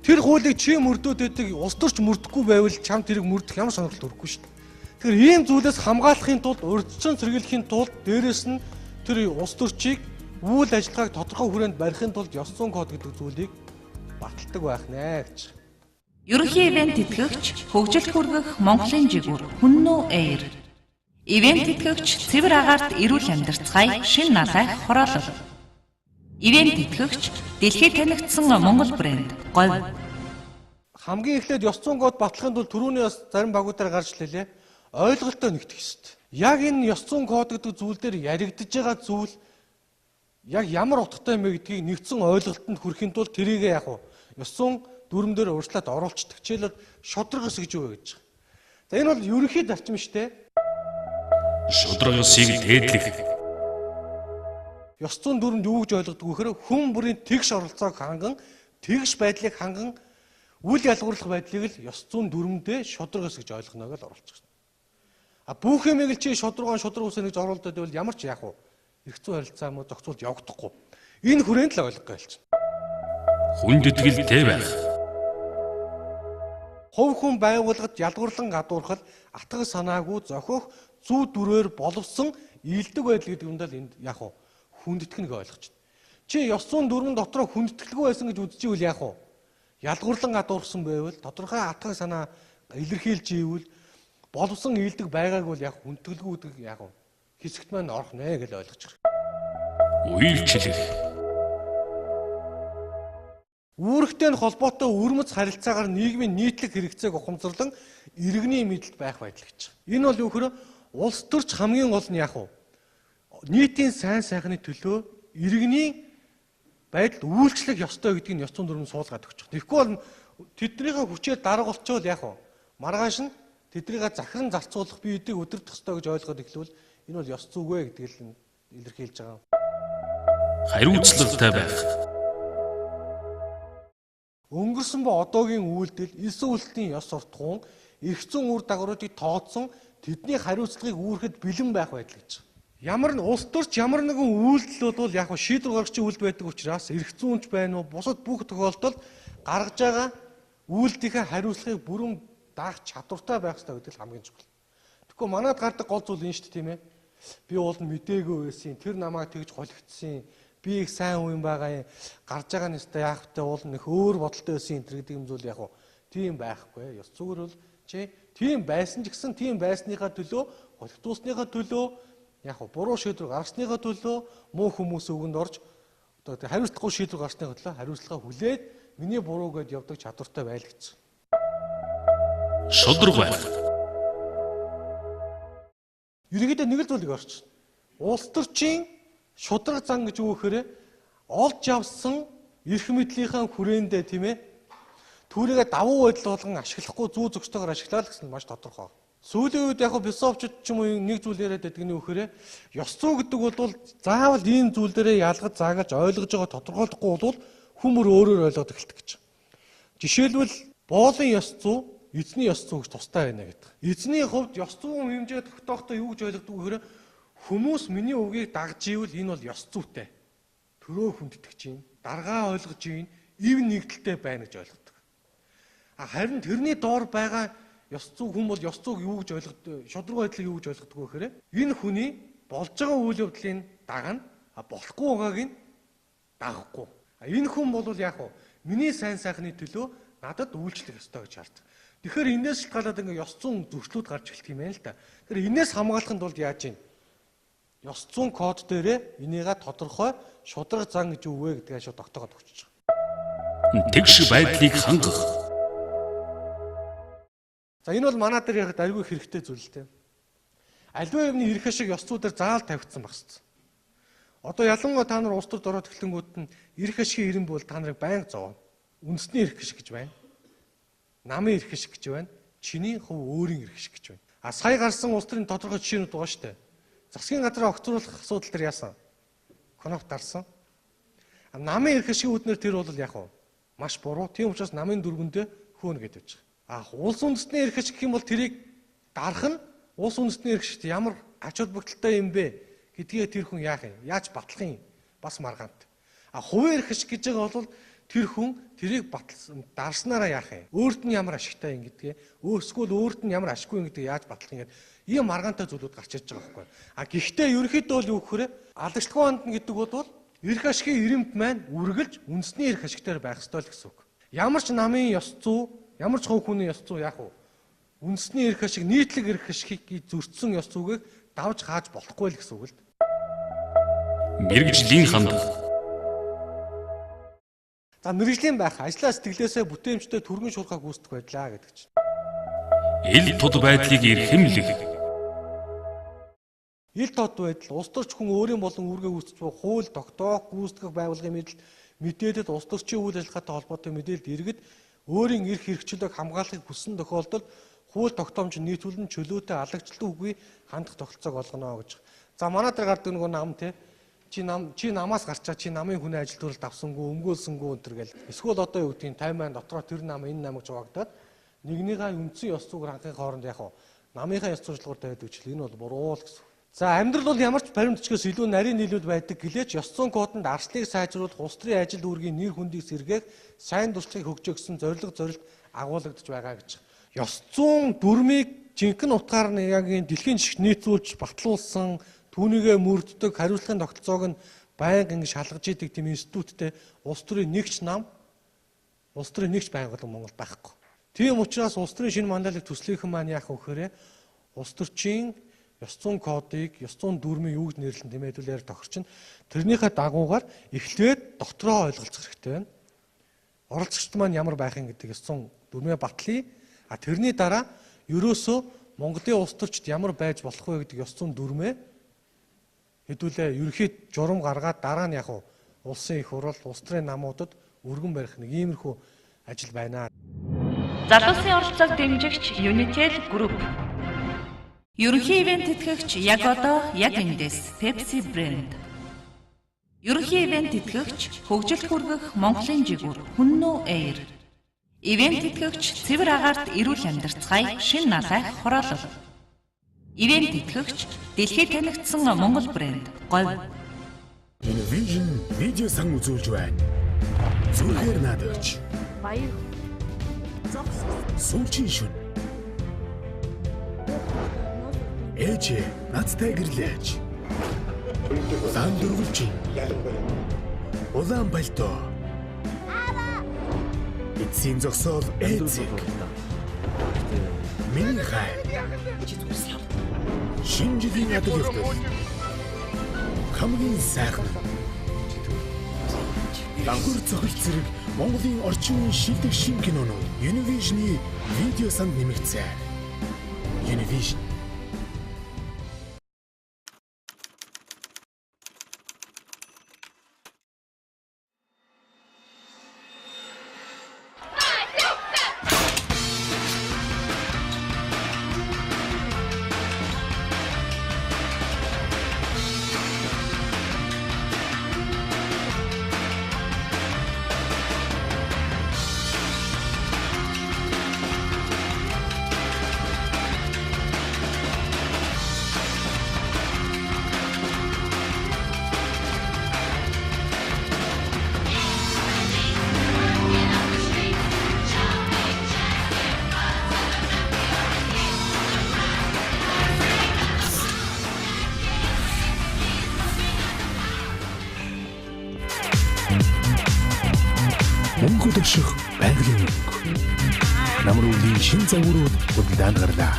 Тэр хуулийг чи мөрдөөд байдаг улс төрч мөрдөхгүй байвал чам тэрийг мөрдөх ямар сонирхол төрөхгүй шүү дээ. Тэгэхээр ийм зүйлээс хамгаалахын тулд урьдчилан сэргийлэхийн тулд дээрэс нь тэр улс төрчийг үйл ажиллагааг тодорхой хүрээнд барихын тулд ёс зүйн код гэдэг зүйлийг баталдаг байх нэ гэж. Ерөнхий ивент тэтгэгч хөгжилд хүргэх Монголын жигүүр Хүннүү Эйр. Ивент тэтгэгч цэвэр агаарт эрүүл амьдарцгаая шин налайх хороолол. Ивент тэтгэгч дэлхийд танигдсан Монгол брэнд говь. Хамгийн эхлээд ёс зүйн код батлахын тулд түрүүний бас зарим багуудаар гарч лээ. Ойлголтоо нэгтгэх ёстой. Яг энэ ёс зүйн код гэдэг зүйл дээр яригдж байгаа зүйл яг ямар утгатай юм бэ гэдгийг нэгдсэн ойлголтод хүрэхийн тулд тэрийг яг ёс зүйн дүрм дээр урьдчилаад оруулцдаг. Жишээлбэл шудраг ёс гэж юу вэ гэж. За энэ бол ерөнхий зарчим шүү дээ. Шудраг ёсыг дээдлэх. Ёс зүйн дүрмд юу гэж ойлгодог вэ гэхээр хүн бүрийн тэгш оролцоог ханган, тэгш байдлыг ханган үйл ялгуурлах байдлыг л ёс зүйн дүрмдээ шудраг ёс гэж ойлгоно гэж оруулж байна. Бүх юмыг л чи шудраг усаа гэж оруулдаг бол ямар ч яг уу эрх зүйн харилцаа муу зохицуулт явагдахгүй. Энэ хүрээнд л ойлгох гэлж. Хүнд итгэлтэй байх. Хувь хүн байгууллагад ялгуурлан гадуурхал, атгах санаагүй зохиох зүй дүрээр боловсон ийдэг байдал гэдэг юм даа энд яг уу хүндэтгэнэг ойлгож байна. Чи ёс зүйн дүрмэн дотроо хүндэтгэлгүй байсан гэж үзчихвэл яг уу ялгуурлан гадуурсан байвал тодорхой атгах санаа илэрхийлж ивэл боловсон ийдэг байгааг бол яг хүндэтгэлгүй гэдэг яг уу хэсэгт маань орох нэ гэж ойлгож байгаа. Үйлчлэх. Үүрэгтэй холбоотой үрмэц харилцаагаар нийгмийн нийтлэг хэрэгцээг ухамсарлан иргэний мэдэлд байх байдал гэж. Энэ бол юу гэхээр улс төрч хамгийн гол нь яг уу нийтийн сайн сайхны төлөө иргэний байдалд үйлчлэх ёстой гэдгийг ёс зүйн дүрмэн суулгаад өгч байгаа. Тэгэхгүй бол тэднийхээ хүчээр дарга болчвол яг уу маргааш нь тэднийг захиран зарцуулах бие биедээ өдөрдөх ёстой гэж ойлгоод эхлэвэл энэ бол ёс зүгөө гэдгийг л илэрхийлж байгаа. Хариуцлагатай байх. Өнгөрсөн ба одоогийн үйлдэл элсэн үйлдэлийн ёс суртахуун эрх зүйн үр дагавруудыг тооцсон тэдний хариуцлагыг үүрэхэд бэлэн байх байдал гэж. Ямар нь улс төрч ямар нэгэн үйлдэл бол яг шийдвэр гаргахчийн үйлдэл байдаг учраас эрх зүйнч байна уу бусад бүх тохиолдолд гаргаж байгаа үйлдэлийнхээ хариуцлагыг бүрэн даах чадвартай байх хэрэгтэй гэдэг л хамгийн чухал. Тэгэхгүй манайд гардаг гол зүйл энэ шүү дээ тийм ээ. Би уул нь мдээгүй байсан. Тэр намайг тэгж холигдсон. Би их сайн хүн байгаа юм. Гарч байгаа нь өстой яах вэ? Уул нь их өөр бодолтой байсан энэ гэдэг юм зүйл яг уу тийм байхгүй. Ёс зүгээр бол чи тийм байсан ч гэсэн тийм байсныхаа төлөө холигдуулсныхаа төлөө яг уу буруу шийдвэр гаргасныхаа төлөө муу хүмүүс өгөнд орж одоо хариуцлагагүй шийдвэр гаргасныхаа төлөө хариуцлага хүлээд миний буруу гэдээ явдаг чадвартай байл гэсэн. Шудраг байх. Ерөнхийдөө нэг л зүйлийг орч. Улс төрчийн шудраг зан гэж юу гэхээр олж авсан эрх мэдлийнхаа хүрээндээ тийм ээ түүнийгээ давуу байдал болгон ашиглахгүй зүү зөгчтэйгээр ашиглаа л гэсэн нь маш тодорхой. Сүүлийн үед яг философчид ч юм уу нэг зүйл яриад байдаг нь вөхөрөө ёс зүй гэдэг бол заавал ийм зүйл дээрээ ялгаж заагаж ойлгож байгаа тодорхойлохгүй бол хүмүүр өөрөөр ойлгоод эхэлдэг гэж. Жишээлбэл боолын ёс зүй, эзний ёс зүй гэж тустай байна гэдэг. Эзний хувьд ёс зүйн хэмжээ тогтоохдоо юу гэж ойлгодог вөхөрөө хүмүүс миний үгийг дагж ивэл энэ бол ёс зүйтэй. Төрөө хүндэтгэж юм, даргаа ойлгож юм, ив нэгдэлтэй байна гэж ойлгодог. Харин тэрний доор байгаа ёс зүй хүн бол ёс зүйг юу гэж ойлгодог, шудраг байдлыг юу гэж ойлгодог вэ гэхээр энэ хүний болж байгаа үйл явдлыг дагна, болохгүй байгааг нь дагахгүй. Энэ хүн бол яг уу миний сайн сайхны төлөө надад үйлчлэх ёстой гэж хардаг. Тэгэхээр энээс шалтгаалаад ингээ ёс зүйн зөрчлүүд гарч эхэлдэг юм байна л да. Тэгэхээр энээс хамгаалахын тулд яаж юм? Ёс зүйн код дээрээ энийгээ тодорхой шудраг зан гэж юу вэ гэдгээ шууд тогтоогод өгч байгаа. Тэгш байдлыг хангах. За энэ бол манай дээр яг айгүй хэрэгтэй зүйл л дээ. Аливаа юмны эрх ашиг ёс зүйдээр заал тавигдсан баг шүү. Одоо ялангуяа та нар улс төрд ороод эхлэнгүүд нь эрх ашигын ирэм бол та нарыг байнга зовно. Үндэсний эрх ашиг гэж байна. Намын эрх ашиг гэж байна. Чиний хувь өөрийн эрх ашиг гэж байна. Сая гарсан улс төрийн тодорхой жишээнүүд байгаа шүү дээ. Засгийн газраа огцруулах асуудал төр яасан? Конопт дарсан. Намын эрх ашигын үүднэр тэр бол яг маш буруу. Тийм учраас намын дүргэндээ хөөнө гэдэг ч. Улс үндэстний эрх ашиг гэх юм бол тэрийг дарах нь улс үндэстний эрх ашигт ямар ач холбогдолтой юм бэ гэдгээ тэр хүн яах юм? Яаж батлах юм? Бас маргаант. Хувийн эрх ашиг гэж байгаа бол тэр хүн тэрийг дарснараа яах юм? Өөрт нь ямар ашигтай юм гэдгээ, эсвэл өөрт нь ямар ашиггүй юм гэдгийг яаж батлах юм гэдэг ийм маргаантай зүйлүүд гарч ирж байгаа байхгүй. Гэхдээ ерөнхийдөө бол юу гэхээр алдагчлагын хандна гэдэг бол эрх ашигын ирэмт маань үргэлж үндэсний эрх ашигтаар байх ёстой л гэсэн үг. Ямар ч намын ёс зүй, ямар ч хувь хүний ёс зүй яах вэ? Үндэсний эрх ашиг, нийтлэг эрх ашигыг зөрчсөн ёс зүйг давж хааж болохгүй л гэсэн үг л. Мэргэжлийн хандах. За мэргэжлийн байх, ажлаа сэтгэлээсээ бүтээмжтэй түргэн шуурхаа гүйцэтгэх байдлаа гэдэг чинь. Ил тод байдлыг эрхэмлэх. Ил тод байдал улс төрч хүн өөрийн болон үүргээ гүйцэтгэж буй хууль, тогтоох, гүйцэтгэх байгууллагын мэдээлэлд улс төрчийн үйл ажиллагаатай холбоотой мэдээлэлд иргэд өөрийн эрх хэрэгчлөөг хамгаалахыг хүссэн тохиолдолд хууль тогтоомж нийтүүлэн чөлөөтэй алагчлалт үгүй хандах тогтолцоог олгоно гэж. За манай дээр гардаг нэг нам те чи намаас гарчаа чи намын хүний ажил төрөлд авсангүй өмгөөлсөнгүй өнтер гэл. Эсвэл одоо юу гэдгийг таймаа дотроо тэр нам энэ намыг жугаагдаад нэгнийхээ үндсэн ёс зүйг хангахын хооронд яг намынхаа ёс сурталчилгуур тавиад үчил энэ бол буруу л гэсэн. За амьдрал бол ямар ч баримтчгээс илүү нарийн нийлүүд байдаг гэлээч ёс зүйн кодонд арслыг сайжруулах, улс төрийн ажил дүүргийн нэр хүндийг сэргээх, сайн туршлагыг хөгжөөх гэсэн зорилго агуулгадж байгаа гэж. Ёс зүйн дүрмийг жинхэнэ утгаар нь яг энэ дэлхийн жишг нийцүүлж батлуулсан түүнийгээ мөрддөг хариуцлагын тогтолцоог нь байнга ингэ шалгаж идэг тийм институттэй улс төрийн нэгч нам, улс төрийн нэгч байгууллага Монголд байхгүй. Тийм учраас улс төрийн шинэ манлайлалыг төслийнхэн маань яах вэ гэхээр улс төрчийн ёс зүйн кодыг, ёс зүйн дүрмийг юу гэж нэрлэн тэмээдүүлээр тохирчин тэрнийхээ дагуугаар эхлээд дотроо ойлголцох хэрэгтэй байна. Оролцогчд маань ямар байх юм гэдэг ёс зүйн дүрмээ батлая. Тэрний дараа ерөөсөө Монголын улс төрчид ямар байж болох вэ гэдэг ёс зүйн дүрмээ хэдүүлээ ерөнхийд журам гаргаад дараа нь яг улсын их хурал, улс төрийн намуудад өргөн барих нэг иймэрхүү ажил байна. Залуусын оролцоог дэмжигч Unitel Group. Ерөнхий ивент тэтгэгч яг одоо яг эндээс Pepsi брэнд. Ерөнхий ивент тэтгэгч хөгжилд хүргэх Монголын жигүүр Хүннүү Air. Ивент тэтгэгч цэвэр агаарт эрүүл амьдарцгаая шин налайх хороолол. Ивент тэтгэгч дэлхийд танигдсан Монгол брэнд Говь. Vision видео сан үзүүлж байна. Зүрхээр наадагч. Баяр. Сүүлчийн шүн. Ээжээ надтай гэрлээч. Сан дөрвөлчин. Улаан пальто. Эцсийн зогсоол эцэг. Миний хай. Шинжлэлийн ядаг явдал. Хамгийн сайхан. Дангур цохил зэрэг Монголын орчин үеийн шилдэг шин кинонууд Univision-ы видео санд нэмэгдсэн. Univision орших байгалийн мөнгө. Намар өвлийн шин загварууд худалдаанд гарлаа.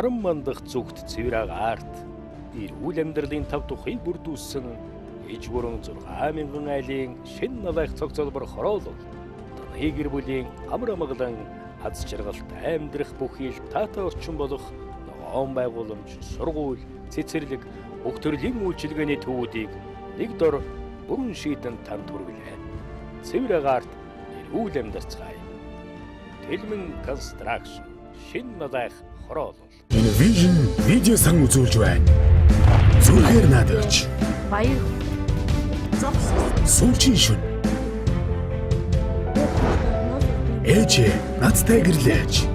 Наран мандах зүгт цэврэг арт эрүүл амьдралын тав тухыг бүрдүүлсэн иж бүрэн 6,000 айлын шин налайх цогцолбор хороолол таны гэр бүлийн амар амгалан аз жаргалт амьдрах бүхий л таатай орчин болох ногоон байгууламж, сургууль, цэцэрлэг, бүх төрлийн үйлчилгээний төвүүдийг нэг дор бүрэн шийдэн танд хүргэлээ. Цэврэг арт эрүүл амьдарцгаая. Тэлмэн констракшн шин налайх хороолол. Univision видео сан үзүүлж байна. Зүрхээр наадаж. Баяр. Сүүлчийн шүн. Ээжээ надтай гэрлээч.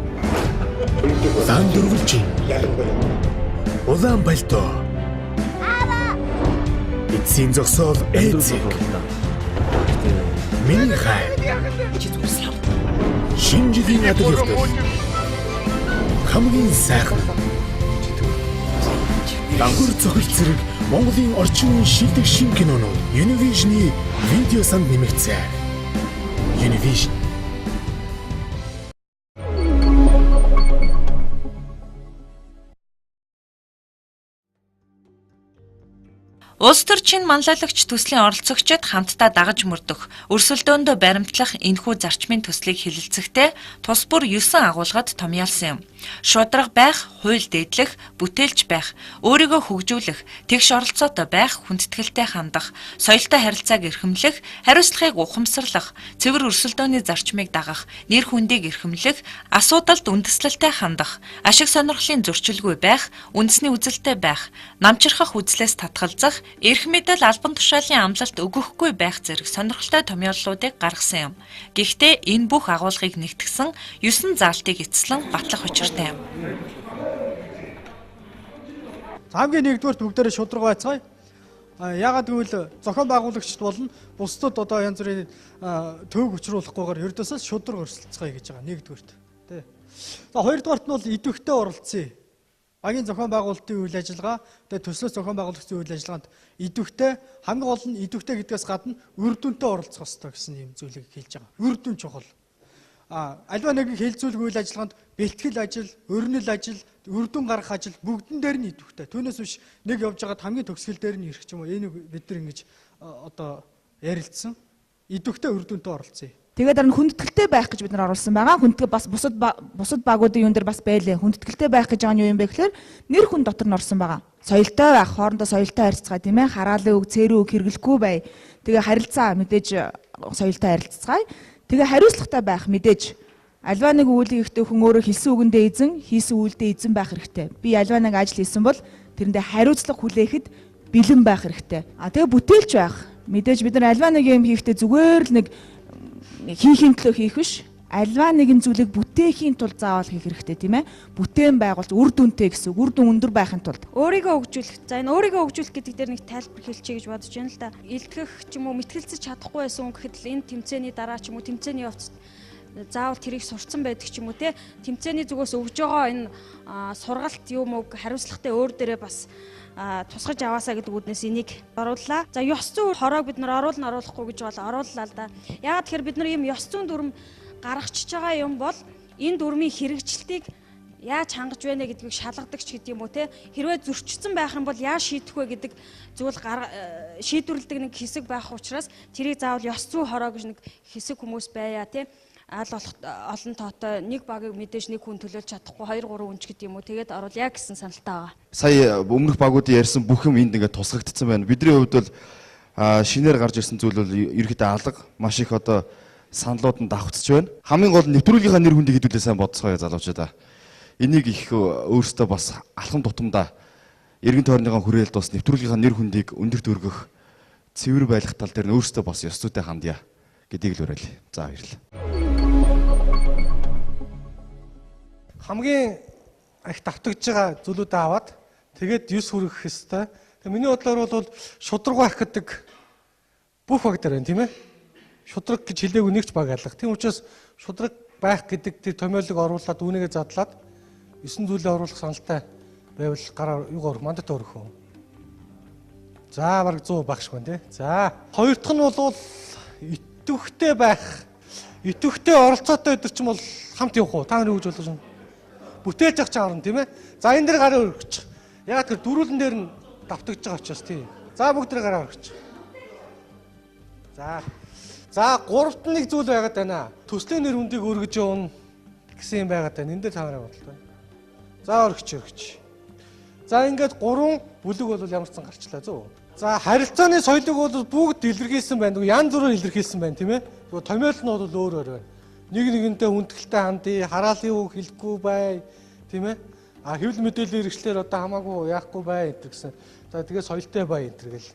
Дан дөрвөлжин. Улаан пальто. Эцсийн зогсоол ээцэг. Миний хай. Шинжлэлийн адаглал. Хамгийн сайхан. Дангур цохилт зэрэг Монголын орчин үеийн шилдэг шин кинонууд Univision-ы видео санд нэмэгцээ. Univision. Улс төрчин манлайлагч төслийн оролцогчид хамтдаа дагаж мөрдөх, өрсөлдөөндөө баримтлах энэхүү зарчмын төслийг хэлэлцэхдээ тус бүр 9 агуулгад томьёолсон юм. Шударга байх, хууль дээдлэх, бүтээлч байх, өөрийгөө хөгжүүлэх, тэгш оролцоотой байх, хүндэтгэлтэй хандах, соёлтой харилцааг эрхэмлэх, хариуцлагыг ухамсарлах, цэвэр өрсөлдөөний зарчмыг дагах, нэр хүндийг эрхэмлэх, асуудалд үндэслэлтэй хандах, ашиг сонирхлын зөрчилгүй байх, үндэсний үзэлтэй байх, намчирхах үзлээс татгалзах, эрх мэдэл албан тушаалын амлалт өгөхгүй байх зэрэг сонирхолтой томьёоллуудыг гаргасан юм. Гэхдээ энэ бүх агуулгыг нэгтгсэн 9 заалтыг эцэслэн батлах учиртай юм. Хамгийн нэгдүгээр бүгдээрээ шударга байцгаая. Яагаад гэвэл зохион байгуулагчд болон бусдад одоо янз бүрийн төвөг учруулахгүйгээр ердөөсөө шударга өрсөлдөцгоё гэж байгаа нэгдүгээрт. Тэ. За хоёрдугаарт нь бол идэвхтэй оролцъё. Багийн зохион байгуулалтын үйл ажиллагаа, тэгээд төслөөс зохион байгуулагчдын үйл ажиллагаанд идэвхтэй, хамгийн гол нь идэвхтэй гэдгээс гадна үр дүнтэй оролцох ёстой гэсэн юм зүйлийг хэлж байгаа. Үр дүн чухал. Альва нэгэн хэлцүүлэг үйл ажиллагаанд бэлтгэл ажил, өрнөл ажил, үр дүн гаргах ажил бүгдэн дээр нь идэвхтэй. Түүнээс биш нэг явж байгаад хамгийн төгсгөл дээр нь ирэх ч юм уу. Энийг бид нар ингэж одоо ярилцсан. Идэвхтэй үр дүнтэй оролцъё. Тэгээд дараа нь хүндэтгэлтэй байх гэж бид нар оруулсан байгаа. Хүндэтгэл бас бусад багуудын юун дээр бас байлээ. Хүндэтгэлтэй байх гэж байгаа нь юу юм бэ гэхээр нэр хүн дотор нь орсон байгаа. Соёлтой байх, хоорондоо соёлтой харилцгаа тийм ээ. Хараалын үг, цээрийн үг хэрэглэхгүй бай. Тэгээ харилцаа мэдээж соёлтой харилцгаая. Тэгээ хариуцлагатай байх мэдээж альва нэг үйлийг ихтэй хүн өөрөө хэлсэн үгэндээ эзэн, хийсэн үйлдээ эзэн байх хэрэгтэй. Би альва нэг ажил хийсэн бол тэрэндээ хариуцлага хүлээхэд бэлэн байх хэрэгтэй. Тэгээ бүтээлч байх. Мэдээж бид нар альва нэг юм хийхдээ зүгээр л нэг хийхийн төлөө хийх биш. Альва нэгэн зүйлийг бүтээхийн тулд заавал хийх хэрэгтэй тийм ээ. Бүтээн байгуулж үр дүнтэй гэсэн үг. Үр дүн өндөр байхын тулд өөрийгөө хөгжүүлэх. За энэ өөрийгөө хөгжүүлэх гэдэг дээр нэг тайлбар хэлчихье гэж бодож байна л да. Илтгэх ч юм уу мэтгэлцэж чадахгүй байсан гэхэд л энэ тэмцээний дараа ч юм уу тэмцээний явцад заавал тэрийг сурцсан байдаг ч юм уу те. Тэмцээний зүгээс өгж байгаа энэ сургалт юм уу хариуцлагатай өөр дээрээ бас тусгаж аваасаа гэдэг үднээс энийг орууллаа. За ёс зүйн хороог бид нар оруулахгүй гэж бол орууллаа л да. Яагаад тэгэхээр бид нар ийм ёс зүйн дүрм гаргачихж байгаа юм бол энэ дүрмийн хэрэгжилтийг яаж хангаж байна гэдгийг шалгадаг ч гэдэг юм уу те. Хэрвээ зөрчсөн байх юм бол яаж шийдэх вэ гэдэг зүйл шийдвэрлэдэг нэг хэсэг байх учраас тэрийг заавал ёс зүйн хороо гэж нэг хэсэг хүмүүс байя те. аль болох олон тоотой нэг багийг мэдээж нэг хүн төлөөлж чадахгүй 2 3 хүн ч гэдэг юм уу тэгээд оруулъя гэсэн саналтай байгаа. Сая өмнөх багуудын ярьсан бүх юм энд ингээд тусгагдсан байна. Бидний хувьд бол шинээр гарч ирсэн зүйл бол ерөөхдөө алга маш их одоо саналууд нь давхцж байна. Хамгийн гол нь нэвтрүүлгийнхаа нэр хүндийг хэдүүлээ сайн бодцгоё залуучуудаа. Энийг их өөрөөсөө бас алхам тутамдаа эргэн тойрныхаа хүрээлд бас нэвтрүүлгийнхаа нэр хүндийг өндөрт өргөх цэвэр байх тал дээр нь өөрөөсөө бас ёс зүйтэй хандъя гэдгийг л уриалъя. За баярлалаа. Хамгийн их давтагдж байгаа зүйлүүдээ аваад тэгээд 9 хүргэх хэвээр. Тэгээ миний бодлоор бол шудраг байх гэдэг бүх баг дээр байна тийм ээ. Шудраг гэж хэлээгүй нэг ч баг алга. Тийм учраас шудраг байх гэдэг тэр томьёолыг оруулаад үүнийгээ задлаад 9 зүйлээ оруулах саналтай байвал гараар юугаар мандат өргөх үү? За бараг 100 багш гэн тий. За хоёр дахь нь бол идэвхтэй байх. Идэвхтэй оролцоотой өдөр ч юм бол хамт явах уу? Та нар юу гэж бодож байна? Бүтээлж авч аварна тийм ээ. За энэ дээр гараа өргөч. Яг тэр дөрүүлэн дээр нь давтагдж байгаа учраас тий. За бүгд дээр гараа өргөч. За гуравт нь нэг зүйл байгаад байна. Төслийн нэр хүндийг өргөж явна гэсэн юм байгаад байна. Энд дээр та нарын бодлоо. За өргөч. За ингээд 3 бүлэг бол ямар ч сан гарчлаа зөв. За харилцааны соёлыг бол бүгд илэрхийлсэн байна. Янз бүрээр илэрхийлсэн байна тийм ээ. Томьёол нь бол өөр байна. Нэг нэгэнтэй хүндэтгэлтэй хандъя, хараалын үг хэлэхгүй бай тийм ээ. Хэвлэл мэдээллийн хэрэгчлэр одоо хамаагүй яахгүй бай энэ гэсэн. За тэгээ соёлтой бай энэ гэл.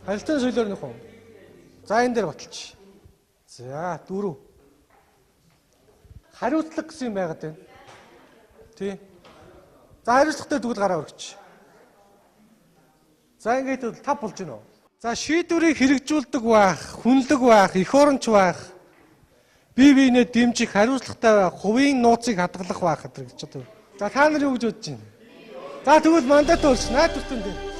Харилцааны соёлоор нөх юм. За энэ дээр баталчих. За 4. Хариуцлага гэсэн юм байгаад байна. Тий. За хариуцлагатай дүгэл гараа өргөч. За ингээд 5 болж байна уу? За шийдвэрийг хэрэгжүүлдэг байх, хүнлэг байх, эх оронч байх, бие биенээ дэмжих, хариуцлагатай байх, хувийн нууцыг хадгалах байх гэж одоо. За та нар юу гэж бодож байна? За тэгвэл мандат өрч найдвартай дээр.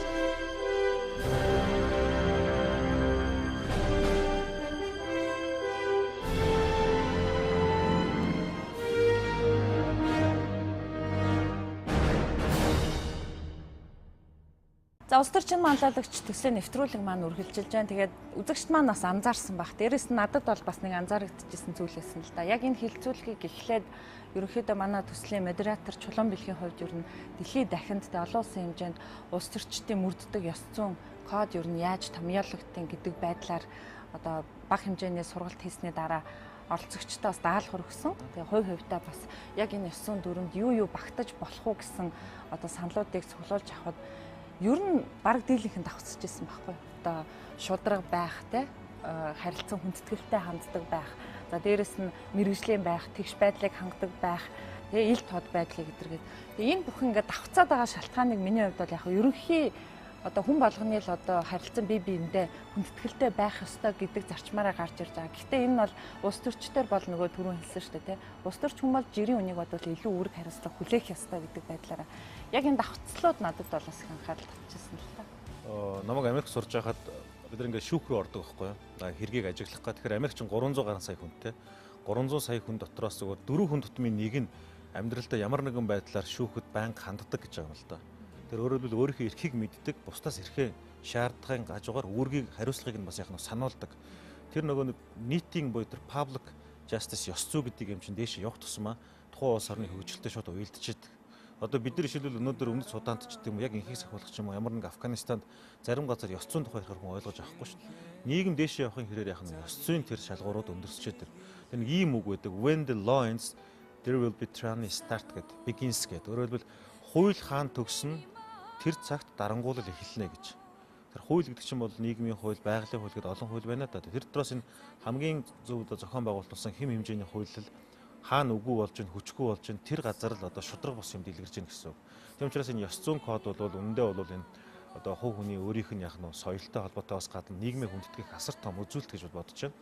За улс төрчин манлайлагч төслийн нэвтрүүлэг маань үргэлжилж байна. Тэгээд үзэгчд маань бас анзаарсан баг. Дээрээс нь надад бол бас нэг анзаарэгдэжсэн зүйл байсан л да. Яг энэ хилцүүлгийг эхлээд ерөнхийдөө манай төслийн модератор Чулуун бэлгийн хувьд ер нь дэлхийн дахинд олон улсын хэмжээнд улс төрчдийн мөрддөг ёс зүйн код ер нь яаж томьёологдсон гэдэг байдлаар одоо бага хэмжээний сургалт хийсний дараа оролцогчдоос даалгавар өгсөн. Тэгээ хувьдаа бас яг энэ ёс зүйн дүрмд юу багтаж болох уу гэсэн одоо саналуудыг цуглуулж авахд ер нь баг дийлийнхэн давхцаж ирсэн байхгүй. Одоо шудраг байх те харилцан хүндэтгэлтэй ханддаг байх. За дээрэс нь мэрэгжлийн байх, тэгш байдлыг хангадаг байх, тэгээ ил тод байдлыг эдэргээд. Тэгээ энэ бүхэн ингээд давхцаад байгаа шалтгааныг миний хувьд бол яг ерөнхий одоо хүн болгоны л одоо харилцан бие биендээ хүндэтгэлтэй байх ёстой гэдэг зарчмаараа гарч ирж байгаа. Гэхдээ энэ бол улс төрчдөр бол нөгөө түрүүн хэлсэн шүү дээ тий. Улс төрч хүн бол жирийн үнийг бодвол илүү үүрэг хариуцлага хүлээх ёстой гэдэг байдлаараа яг энэ давхцлууд надад бол бас их анхаарал татчихсан л та. Намайг Америк сурж байхад бид ингээд шүүх рүү ордог байхгүй юу? Хэргийг ажиглах гэх. Тэгэхээр Америк чинь 300 гаруй сая хүнтэй. 300 сая хүн дотроос зөвхөн 4 хүн тутмын нэг нь амьдралдаа ямар нэгэн байдлаар шүүхэд байнга ханддаг гэж байгаа юм л да. Тэр өөрөөр хэлбэл өөрийнхөө эрхийг мэддэг, бусдаас эрхээ шаардлагын гажуугаар үүргийг хариуцлагыг нь бас яг нь сануулдаг. Тэр нөгөө нийтийн буюу тэр public justice ёс зүй гэдэг юм чинь дээш явах тусмаа тухайн улс орны хөгжилтэй шууд уялдчихэдэг. Одоо бид нар жишээлбэл өнөөдөр өмнөд Судаанд ч гэдэг юм яг инхийг сахиулах ч юм уу ямар нэг Афганистанд зарим газар ёс зүйн тухай хэрхэн ойлгож авахгүй шүү дээ. Нийгэм дээшээ явахын хэрээр яах нь ёс зүйн тэр шалгуурууд өндөрсчээд тэр. Тэр нэг ийм үг байдаг. When the law ends there will be tyranny start гэдэг. Begins гэдэг. Өөрөөр хэлбэл хууль хаан төгснө тэр цагт дарангуулал эхэлнэ гэж. Тэр хууль гэдэг чинь бол нийгмийн хууль, байгалийн хууль гэдэг олон хууль байна да. Тэр дотроос энэ хамгийн зөв зохион байгуулсан хэм хэмжээний хууль хаана үгүй болж байна, хүчгүй болж байна, тэр газар л одоо шудраг бус юм дэлгэрж байна гэсэн үг. Тийм учраас энэ ёс зүйн код бол үндэ бол энэ одоо хувь хүний өөрийнх нь яг нь соёлтой холбоотойгоос гадна нийгмийн хүндэтгэх асар том үзүүлэлт гэж бодож байна.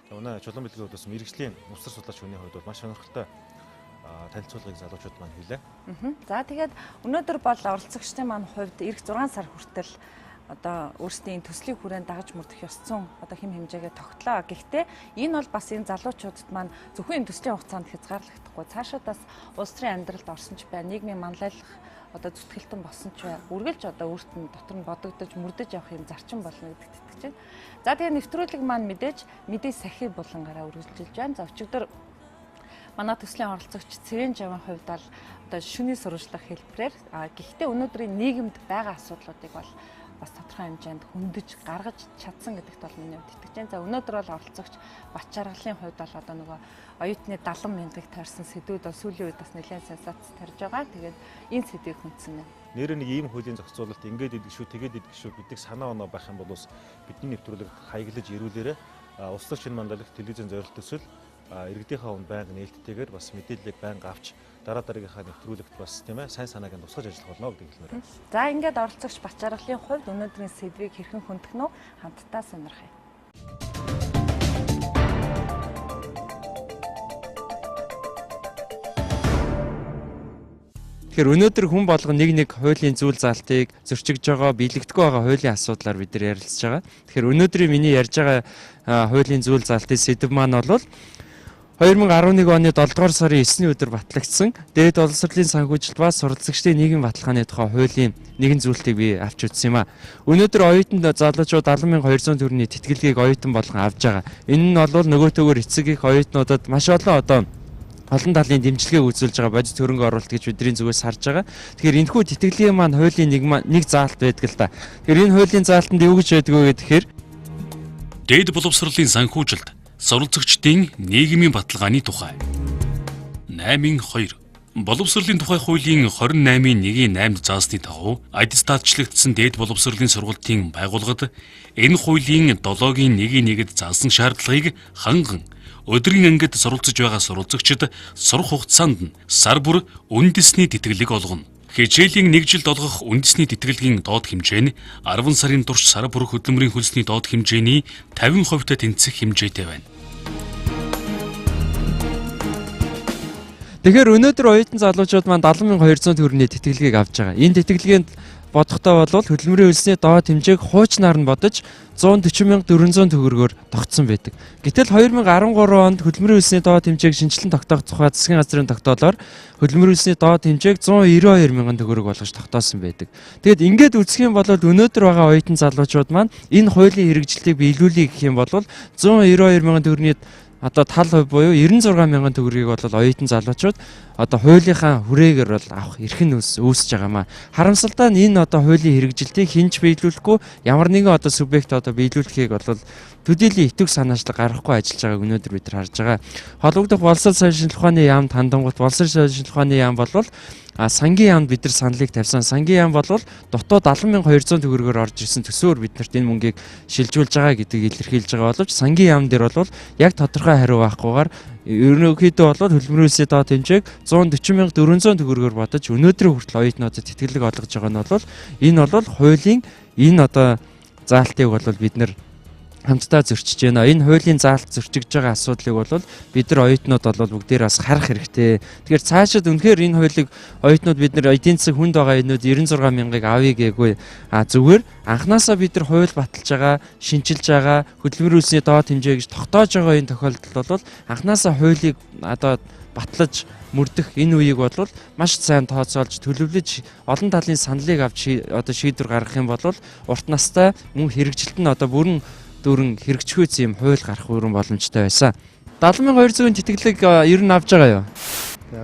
Тэгээ манай Чулуун бэлгийн хувьд бас мэрэгжлийн нөхцөл судлаач хүний хувьд бол маш сонирхолтой танилцуулгыг залуучууд маань хийлээ. За тэгээд өнөөдөр бол оролцогчдын маань хувьд эх 6 сар хүртэл одоо өөрсдийн төслийн хүрээнд дагаж мөрдөх ёс зүйн одоо хэм хэмжээгээ тогтлоо. Гэхдээ энэ бол бас энэ залуучуудад маань зөвхөн энэ төслийн хугацаанд хязгаарлагдахгүй цаашаадаас улс төрийн амьдралд орсон ч бай, нийгмийн манлайлах одоо зүтгэлтэн болсон ч бай, үргэлж одоо өөрт нь дотор нь бодогдож мөрдөж явах юм зарчим болно гэдэгт итгэж байна. За тэгээ нэвтрүүлэг маань мэдээж мэдээ сахи булангаараа үргэлжилж байна. За өчигдөр манай төслийн оролцогч Цэвэн Жавын хувьд бол одоо шүний сурвалжлах хэлбэрээр гэхдээ өнөөдрийн нийгэмд байгаа асуудлуудыг бол бас тодорхой хэмжээнд хөндөж гаргаж чадсан гэдэгт бол миний хувьд итгэж байна. За өнөөдөр бол оролцогч Бачаргалын хувьд бол одоо нөгөө оюутны 70 мянгыг таарсан сэдвүүд бол сүүлийн үед бас нэлээд сенсац тарж байгаа. Тэгээд энэ сэдвийг хүндсэн байна. Нэр нэг ийм хуулийн зохицуулалт ингээд идэг шүү, тэгээд идэг шүү гэдэг санаа оноо байх юм бол бас бидний нэвтрүүлэг хаяглаж ирүүлээрэ улс төр шинэ манлайлагч телевизэн зорилт төсөл иргэдийнхээ өмнө байнга нээлттэйгээр бас мэдээллийг байнга авч дараагийнхаа нэвтрүүлэгт бас тийм ээ сайн санааг нь тусгаж ажиллах болно гэдэг хэлмээр байна. За ингээд оролцогч Бачаргалын хувьд өнөөдрийн сэдвийг хэрхэн хөндөх нь хамтдаа сонирхъя. Тэгэхээр өнөөдөр хүн болгон нэг хуулийн зүйл залтыг зөрчигдөж байгаа, биелэгдэхгүй байгаа хуулийн асуудлаар бид нар ярилцж байгаа. Тэгэхээр өнөөдрийн миний ярьж байгаа хуулийн зүйл залтын сэдэв маань бол 2011 оны 7 дугаар сарын 9-ний өдөр батлагдсан Дээд боловсролын санхүүжилт ба суралцагчдын нийгмийн баталгааны тухай хуулийн нэгэн зүйлтийг би авч үзсэн юм а. Өнөөдөр оюутан залуучууд 70,200 төгрөгийн тэтгэлгийг оюутан болгон авж байгаа. Энэ нь бол нөгөө төгөөр эцэг их оюутнуудад маш олон олон талын дэмжлэгээ үзүүлж байгаа бодит хөрөнгө оруулалт гэж бидний зүгээс харж байгаа. Тэгэхээр энэхүү тэтгэлгийн маань хуулийн нэг заалт байдаг л да. Тэгэхээр энэ хуулийн заалтанд юу гэж байдаг вэ гэхээр Дээд боловсролын санхүүжилт суралцагчдын нийгмийн баталгааны тухай 8.2 боловсролын тухай хуулийн 28.1-8 заасны дагуу аттестатчлагдсан дээд боловсролын сургалтын байгууллагад энэ хуулийн 7-гийн 1-1-д заасан шаардлагыг ханган өдрийн ангид суралцж байгаа суралцагчид сурах хугацаанд нь сар бүр үндэсний тэтгэлэг олгоно. Хичээлийн 1 жилд олгох үндэсний тэтгэлгийн доод хэмжээ нь 10 сарын турш сар бүр хөдөлмөрийн хөлсний доод хэмжээний 50% тэнцэх хэмжээтэй байна. Тэгэхээр өнөөдөр оюутан залуучууд маань 70,200 төгрөгийн тэтгэлгийг авч байгаа. Энэ тэтгэлгээнд бодохдоо бол хөдөлмөрийн хөлсний доод хэмжээг хуучнаар нь бодож 140,400 төгрөгөөр тогтсон байдаг. Гэтэл 2013 онд хөдөлмөрийн хөлсний доод хэмжээг шинжилэн тогтоох тухай засгийн газрын тогтоолоор хөдөлмөрийн хөлсний доод хэмжээг 192,000 төгрөг болгож тогтоосон байдаг. Тэгэд ингээд үзэх юм бол өнөөдөр байгаа оюутан залуучууд маань энэ хуулийн хэрэгжилтийг биелүүлэх гэх юм бол 192,000 төгрөгийн одоо тал хувь буюу 96,000 төгрөгийг бол оюутан залуучууд одоо хуулийнхаа хүрээгээр бол авах эрх нь үүсэж байгаамаа. Харамсалтай нь энэ одоо хуулийн хэрэгжилтийг хинж биелүүлэхгүй ямар нэгэн одоо субъект одоо биелүүлэхийг бол төдийлөн итвэх санаачлаг гаргахгүй ажиллаж байгааг өнөөдөр бид нар харж байгаа. Холбогдох боловсрол сайжруулах ухааны яамд хандангуут боловсрол сайжруулах ухааны яам бол сангийн яамд бид нар саналыг тавьсан. Сангийн яам бол дотоод 70,200 төгрөгөөр орж ирсэн төсөөр биднэрт энэ мөнгийг шилжүүлж байгаа гэдгийг илэрхийлж байгаа боловч сангийн яам дээр бол яг тодорхой хариу байхгүйгээр ерөнхийдөө бол хөдөлмөрийн хөлсний доод хэмжээг 140,400 төгрөгөөр бодож өнөөдрийн хүртэл оюутнуудад тэтгэлэг олгож байгаа нь бол энэ бол хуулийн энэ одоо заалтыг бол бид нар хамтдаа зөрчиж байна. Энэ хуулийн заалт зөрчигдөж байгаа асуудлыг бол бид нар оюутнууд бол бүгдээр бас харах хэрэгтэй. Тэгэхээр цаашид үнэхээр энэ хуулийг оюутнууд бид нар эдийн засаг хүнд байгаа энүүд 96,000-ыг авъя гээгүй. Зүгээр анханасаа бид нар хууль баталж байгаа, шинжилж байгаа, хөдөлмөрийн хөлсний доод хэмжээ гэж тогтоож байгаа энэ тохиолдолд бол анханасаа хуулийг одоо батлаж мөрдөх энэ үеийг бол маш сайн тооцоолж төлөвлөж олон талын саналыг авч одоо шийдвэр гаргах юм бол урт настай мөн хэрэгжилт нь одоо бүрэн дөрөн хэрэгжихүйц юм хууль гарах бүрэн боломжтой байсан. 70,200-ийн тэтгэлэг ер нь авж байгаа юу?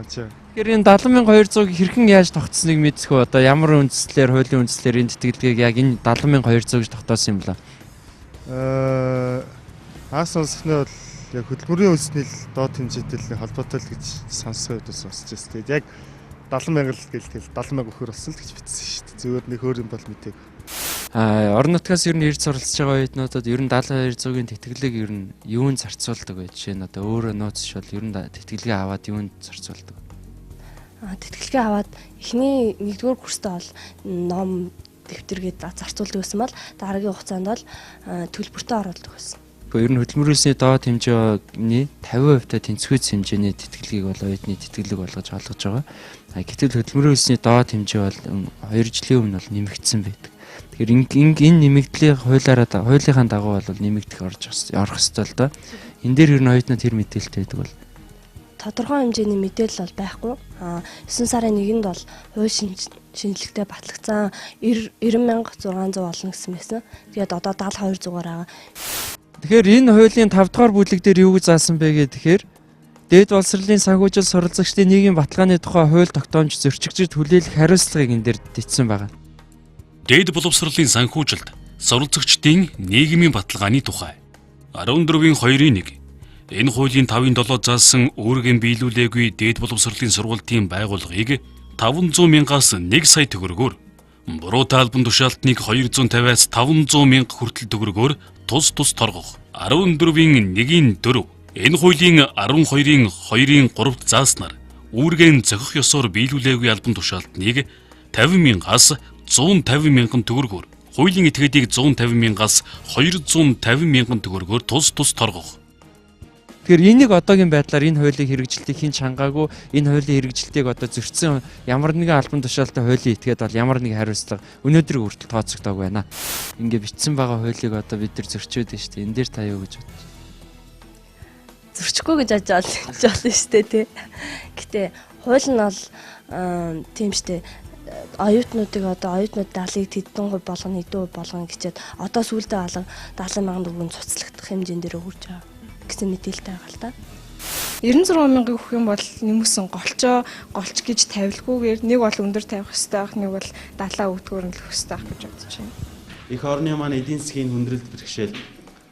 Авч байгаа. Тэгэхээр энэ 70,200-ыг хэрхэн яаж тогтсныг мэдсэх үү? Одоо ямар үндслээр хуулийн үндслээр энэ тэтгэлгийг яг энэ 70,200 гэж тогтоосон юм бла? Аас сонсохны бол яг хөдөлмөрийн хөлсний доод хэмжээтэй холбоотой л гэж сонссон үед сонсч байсан. Тэгээд яг 70,000 л гээл 70,000 өгөхөр болсон л гэж бичсэн шүү дээ. Зүгээр нэг өөр юм бол мэдээг. Орон нутгаас ер нь ирж суралцж байгаа оюутнуудад ер нь 70,200-ийн тэтгэлэг ер нь юунд зарцуулдаг вэ? Жишээ нь одоо өөрөө нууц шил ер нь тэтгэлгээ аваад юунд зарцуулдаг? Тэтгэлгээ аваад эхний 1-р курстээ бол ном дэвтэргээд зарцуулдаг байсан бол дараагийн хугацаанд бол төлбөртөө оруулдаг байсан. Ер нь хөдөлмөрийн хөлсний доод хэмжээний 50% тэнцвэц хэмжээний тэтгэлгийг бол оюутны тэтгэлэг болгож олгож байгаа. Гэтэл хөдөлмөрийн хөлсний доод хэмжээ бол 2 жилийн өмнө бол нэмэгдсэн байдаг. Тэгэхээр энэ нэмэгдлийг хуулийнхаа дагуу бол нэмэгдэх орох ёстой л доо. Энэ дээр ер нь оюутнууд хэр мэдээлэлтэй байдаг бол тодорхой хэмжээний мэдээлэл бол байхгүй. 9 сарын 1-нд бол хууль шинжилгээтэй батлагдсан 90,600 болно гэсэн байсан. Тэгээд одоо 72,100-аар байгаа. Тэгэхээр энэ хуулийн 5 дугаар бүлэг дээр юу гэж заасан бэ гэхээр Дээд боловсролын санхүүжилт суралцагчдын нийгмийн баталгааны тухай хууль тогтоомж зөрчигчид хүлээлгэх хариуцлагыг энэ дээр дэтсэн байна. Дээд боловсролын санхүүжилт суралцагчдын нийгмийн баталгааны тухай 14-2-1 энэ хуулийн 5-7 заасан үүргийн биелүүлээгүй дээд боловсролын сургалтын байгууллагыг 500,000-аас 1 сая төгрөгөөр, буруутай албан тушаалтныг 250-аас 500,000 хүртэл төгрөгөөр тус торгох. 14-1-4 энэ хуулийн 12-ын 2-ын 3-т зааснаар үүргийн зохих ёсоор биелүүлээгүй албан тушаалтныг 50,000-аас 150,000 төгрөгөөр, хуулийн этгээдийг 150,000-аас 250,000 төгрөгөөр тус торгох. Тэгэхээр энийг одоогийн байдлаар энэ хуулийн хэрэгжилтийг хэн чангаагүй, энэ хуулийн хэрэгжилтийг одоо зөрчсөн ямар нэгэн албан тушаалтай хуулийн этгээд бол ямар нэг хариуцлага өнөөдрийг хүртэл тооцогдоог байна. Ингээ бичсэн байгаа хуулийг одоо бид нар зөрчөөд байна шүү дээ. Энэ дээр та юу гэж бодож байна? Зөрчихгүй гэж бодож байна шүү дээ тий. Гэтэ хууль нь бол тийм шүү дээ. Оюутнуудыг одоо оюутнууд 70% болгоно, 90% болгоно гэчихэд одоо сүүлдээ алга 70,000 төгрөг цуцлагдах хэмжээнд өгүүлж байгаа гэсэн мэдээлэлтэй байгаа л та. 96,000 өгөх юм бол нэмсэн голч гэж тавилгүйгээр нэг бол өндөр тавих хэрэгтэй байх, нэг бол 70 өгдгөөр нь л өгөх хэрэгтэй байх гэж бодож байна. Их орны маань эдийн засгийн хүндрэлт бэрхшээл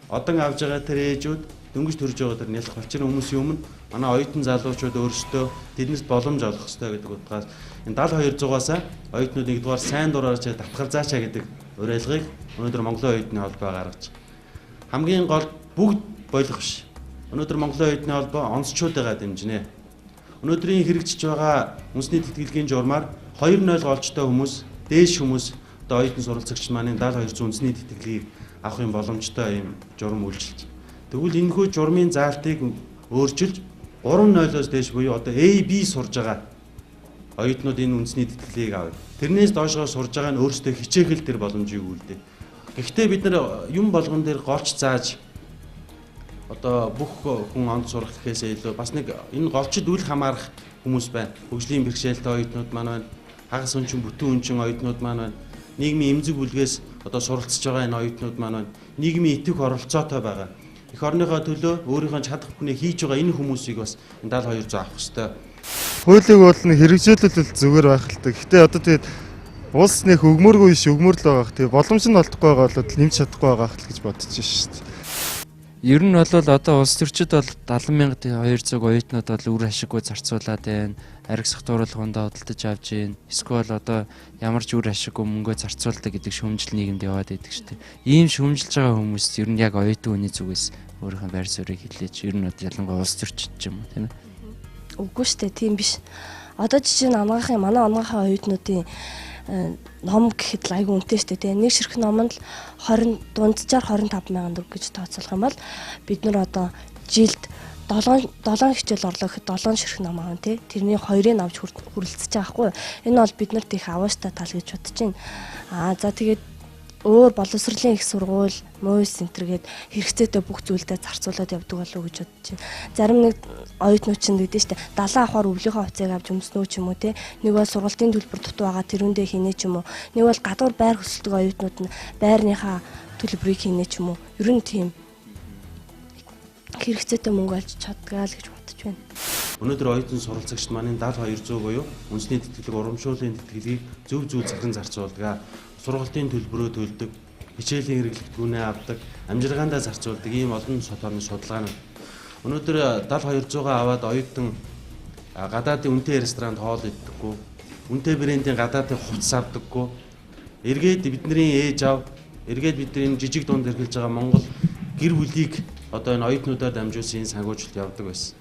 одон авж байгаа тэр ээжүүд дөнгөж төрж байгаа тэр нялх болчихны хүмүүсийн өмнө манай оюутан залуучууд өөрсдөө тэднээс боломж олох хэрэгтэй гэдэг утгаас энэ 7200-аас оюутнууд нэгдүгээр сайн дураарч татгалзаачаа гэдэг уриалгыг өнөөдөр Монголын оюутны холбоо гаргаж хамгийн гол бүгд болох биш. Өнөөдөр Монголын оюутны холбоо онцчуудаа дэмжинэ. Өнөөдрийн хэрэгжиж байгаа үндэсний тэтгэлгийн журмаар 2.0 голчтой хүмүүс, дээш хүмүүс одоо оюутан суралцагч маань 7200 үндэсний тэтгэлгийг авах юм боломжтой юм журам үйлчилж. Тэгвэл энэхүү журмын заалтыг өөрчилж 3.0-оос дээш буюу одоо A, B сурж байгаа оюутнууд энэ үндэсний тэтгэлгийг авъя. Тэрнээс доошгоо сурж байгаа нь өөрсдөө хичээх л тэр боломжийг үлдээ. Гэхдээ бид нар юм болгон дээр голч зааж одоо бүх хүн онд сурах гэхээсээ илүү бас нэг энэ голчид үл хамаарах хүмүүс байна. Хөгжлийн бэрхшээлтэй оюутнууд маань байна. Хагас өнчин бүтэн өнчин оюутнууд маань байна. Нийгмийн эмзэг бүлгээс одоо суралцж байгаа энэ оюутнууд маань байна. Нийгмийн итгэх оролцоотой байгаа. Эх орныхоо төлөө өөрийнхөө чадах бүхнийг хийж байгаа энэ хүмүүсийг бас 7200 авах хэрэгтэй. Хуулийг бол хэрэгжүүлэлт зүгээр байх л та. Гэхдээ одоо тэгээд улс нэх өгмөргүй биш өгмөрлөө байх. Тэгээд боломж нь олдохгүй байгаа бол нэмж чадахгүй байгаа хэл гэж бодож байна шүү дээ. Ер нь бол одоо улс төрчид бол 70,200 оюутнууд бол үр ашиггүй зарцуулаад байна. Аригсах дууралганд хөдөлтөж авж байна. Эсвэл одоо ямар ч үр ашиггүй мөнгөө зарцуулдаг гэдэг шүүмжил нийгэмд яваад байдаг шүү дээ. Ийм шүүмжилж байгаа хүмүүс ер нь яг оюутан хүний зүгээс өөрийнхөө байр суурийг хилээж ер нь ялангуяа улс төрчид ч юм уу тийм ээ. Үгүй шүү дээ, тийм биш. Одоо жишээ нь манай онгийнхаа оюутнуудын ном гэхэд л айгүй үнэтэй шүү дээ. Нэг ширхэг номонд л дунджаар 25,000 төгрөг гэж тооцоолох юм бол бид нар одоо жилд 7 хичээл орлоо гэхэд 7 ширхэг ном аав тий. Тэрний 2-ыг авч хүрэлцэж байгаа хгүй. Энэ бол бид нарт их авааштай тал гэж бодож байна. За тэгээд өөр боловсролын их сургууль, МОИС центргээд хэрэгцээтэй бүх зүйлдээ зарцуулаад явдаг болов уу гэж бодож байна. Зарим нэг оюутнууд ч гэдэг нь шүү дээ. 70 авахаар өвлийнхөө хувьцааг авч өмснөө ч юм уу те. Нэг бол сургалтын төлбөр дутуу байгаа тэрүүндээ хийнэ ч юм уу. Нэг бол гадуур байр хөсөлдөг оюутнууд нь байрныхаа төлбөрийг хийнэ ч юм уу. Ер нь тийм хэрэгцээтэй мөнгө олж чаддгаа л гэж бодож байна. Өнөөдөр оюутан суралцагчид маань 7200 буюу үндэсний тэтгэлэг урамшууллын тэтгэлгийг зөв захин зарцуулдаг. Сургалтын төлбөрөө төлдөг, хичээлийн хэрэглэгдэхүүнээ авдаг, амжиргаандаа зарцуулдаг ийм олон орны судалгаа нь. Өнөөдөр 7200-аа аваад оюутан гадаадын үнэтэй ресторанд хоол иддэггүй, үнэтэй брендийн гадаадын хувцас авдаггүй. Эргээд бидний ээж аав, эргээд бидний жижиг дунд эргэлж байгаа Монгол гэр бүлийг одоо энэ оюутнуудаар дамжуулсан санхүүжилт явдаг байсан.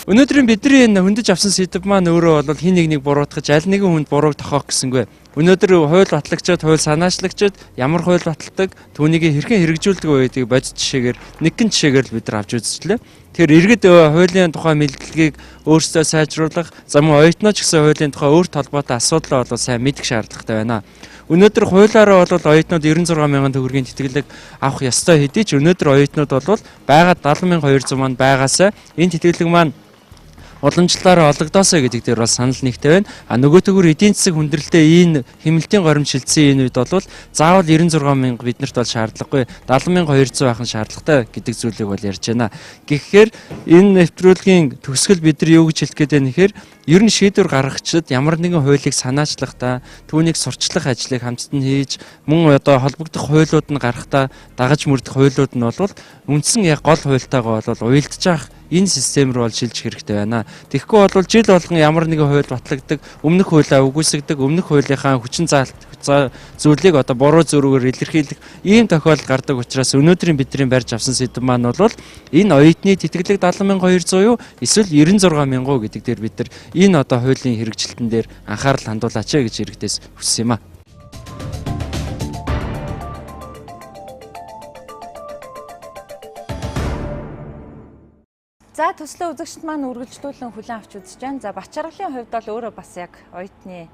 Өнөөдрийн бидний энэ хөндөж авсан сэдв маань өөрөө бол хин нэг буруутгаж аль нэгэн хүнд бурууг тохиох гэсэнгүй. Өнөөдөр хууль батлагчид, хууль санаачлагчид ямар хууль баталдаг, түүнийг хэрхэн хэрэгжүүлдэг байдгийг бодит жишээгээр нэгэн жишээгээр л бид нар авч үзчихлээ. Тэгэхээр иргэд хуулийн тухай мэдлэгийг өөрсдөө сайжруулах, замун оюутнууд ч гэсэн хуулийн тухай өөрт холбоотой асуудал бол сайн мэдэх шаардлагатай байна. Өнөөдөр хуулиараа бол оюутнууд 96,000 төгрөгийн тэтгэлэг авах ёстой хэдий ч өнөөдөр оюутнууд бол байгаа 70,200 маань байгаасаа энэ тэтгэлэг маань уламжлалаараа олгодоосоо гэдэг дээр бас санал нэгтэй байна. А нөгөөтгөр эдийн засаг хүндрэлтэй энэ хэмнэлтийн горимт шилжсэн энэ үед бол заавал 96 мянга биднэрт бол шаардлагагүй 70,200 байх нь шаардлагатай гэдэг зүйлийг бол ярьж байна. Гэхдээ энэ нэвтрүүлгийн төгсгөл бид нар юу гэж хэлэх гээд байна гэхээр ер нь шийдвэр гаргагчид ямар нэгэн хуулийг санаачлахдаа түүнийг сурчлах ажлыг хамтд нь хийж мөн одоо холбогдох хуулиуд нь гарахдаа дагаж мөрдөх хуулиуд нь бол үндсэн яг гол хуультайгаа бол уялдаж авах энэ систем рүү бол шилжих хэрэгтэй байна. Тэгэхгүй бол жил болгон ямар нэгэн хууль батлагддаг, өмнөх хуулиа үгүйсгдэг, өмнөх хуулийнхаа хүчин зүйлийг одоо буруу зөрүүгээр илэрхийлэх ийм тохиолдол гардаг учраас өнөөдрийн бидний барьж авсан сэдэв маань бол энэ оюутны тэтгэлэг 70,200 юу эсвэл 96,000 гэдэг дээр бид нар энэ одоо хуулийн хэрэгжилтэн дээр анхаарал хандуулаач гэж иргэдээс хүссэн юм а. За төслийн үзэгчд маань үргэлжлүүлэн хүлээн авч үзэж байна. За Бачаргалын хувьд бол өөрөө бас яг оюутны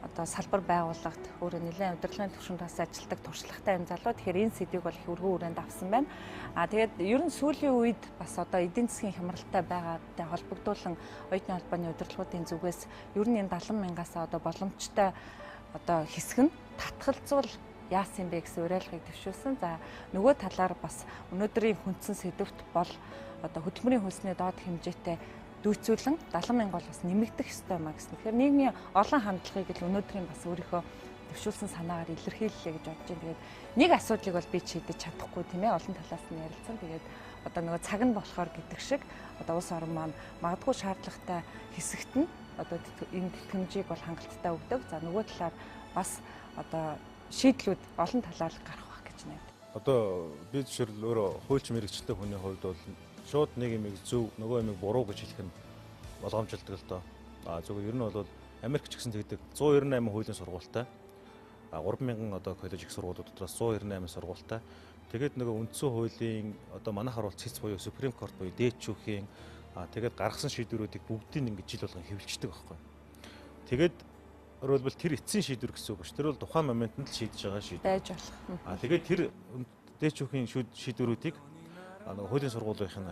одоо салбар байгууллагад өөрөө нэлээд удирдлагын түвшинд бас ажилтдаг туршлагатай юм залуу. Тэгэхээр энэ сэдвийг бол их өргөн хүрээнд авсан байна. Тэгээд ер нь сүүлийн үед бас одоо эдийн засгийн хямралтай байгаатай холбогдуулан оюутны холбооны удирдлагуудын зүгээс ер нь энэ 70,000-аас одоо боломжтой одоо хэсэг нь татгалзуул яасан бэ гэсэн уриалгыг төвшүүлсэн. За нөгөө талаар бас өнөөдрийн хүндсэн сэдвт бол одоо хөдөлмөрийн хөлсний доод хэмжээтэй дүүцүүлэн 70,000 бол бас нэмэгдэх ёстой маа гэсэн. Тэгэхээр нийгмийн олон хандлагыг л өнөөдрийн бас өөрийнхөө төвшүүлсэн санаагаар илэрхийллээ гэж бодож байна. Тэгээд нэг асуудлыг бол би шийдэж чадахгүй тийм ээ, олон талаас нь ярилцсан. Тэгээд одоо нөгөө цаг нь болохоор гэдэг шиг одоо улс орн маань магадгүй шаардлагатай хэсэгт нь одоо энэ тэтгэмжийг бол хангалттай өгдөг. За нөгөө талаар бас одоо шийдлүүд олон талаар гарах байх гэж найдаа. Одоо би жишээл өөрөө хуульч мэрэгчлээ хүний хувьд бол шууд нэг юмыг зөв нөгөө юмыг буруу гэж хэлэх нь болгоомжлдог л доо. Зөвхөн ер нь бол Америк ч гэсэн тэгдэг 198 хуулийн сургуультай 3,000 одоо коллеж их сургуулиуд дотроос 198 сургуультай. Тэгээд нөгөө үндсэн хуулийн одоо манайхаар бол цэц буюу Supreme Court буюу дээд шүүхийн тэгээд гаргасан шийдвэрүүдийг бүгдийг ингэж жил болгон хэвлждэг байхгүй. Тэгээд өөрөлдвөл тэр эцсийн шийдвэр гэсэн үг ш. Тэр бол тухайн моментод л шийдэж байгаа шийдвэр. Байж болох. Тэгээд тэр дээд шүүхийн шийдвэрүүдийг хуулийн сургуулийн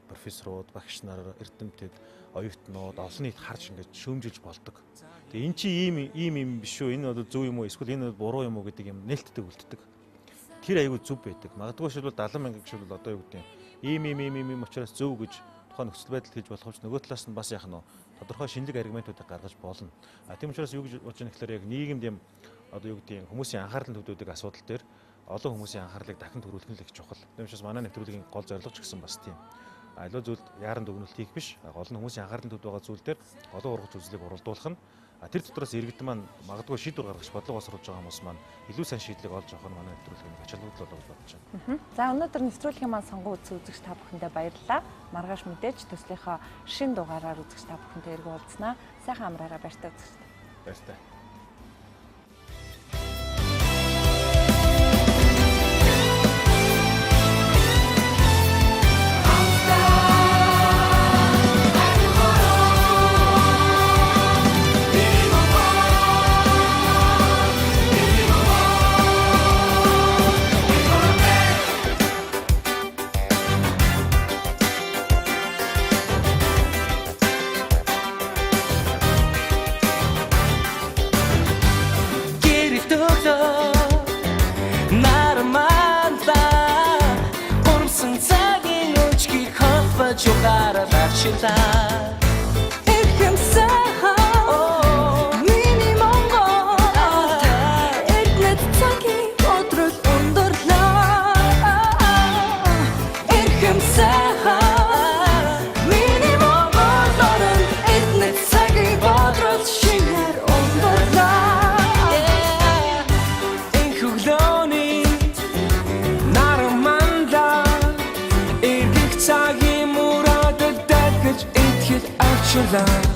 профессорууд, багш нар, эрдэмтэд, оюутнууд, олон нийт харж ингэж шүүмжилж болдог. Тэгээ эн чинь ийм биш үү? Энэ бол зөв юм уу? Эсвэл энэ буруу юм уу гэдэг юм нээлттэй үлддэг. Тэр аягүй зөв байдаг. Магадгүй шилбэл 70,000 гişвэл одоо юу гэдэг ийм учраас зөв гэж тухайн нөхцөл байдал хийж болох ч нөгөө талаас нь бас яах нь тодорхой шинэлэг аргументуудыг гаргаж болно. Тийм учраас юу гэж болж байгаа гэхээр яг нийгэмд юм одоо юу гэдэг хүмүүсийн анхаарлын төвүүдийг асуудал дээр олон хүмүүсийн анхаарлыг дахин төрүүлэх нь л их чухал. Тийм учраас манай нэвтрүүлгийн гол зорилго ч гэсэн бас тийм. Аливаа зүйл яаран дүгнэлт хийх биш. Олон хүмүүсийн анхаарлын төвд байгаа зүйл дээр олон ургац үзлийг уралдуулах нь тэр дотроос иргэдэн маань магадгүй шийдвэр гаргаж бодлого босруулж байгаа хүмүүс маань илүү сайн шийдлийг олж авах нь манай нэвтрүүлгийн ачаалал бол бодож байна. За өнөөдөр нэвтрүүлгийн маань сонгон үзэгч та бүхэндээ баярлалаа. Маргааш мэдээж төслийнхөө шин дугаараар үзэгч та бүхэнтэй эргэн уулзнаа. Сайхан амраараа баяртай үзэгч. Баяртай. Jogara batida Erkem saha Mini mongo Etnet taki Otrut undurla Erkem saha Mini mongo Lorun etnet taki Otrut shiner undurla Enkugloni Naramanda Ergik taki Итгэл авчлаа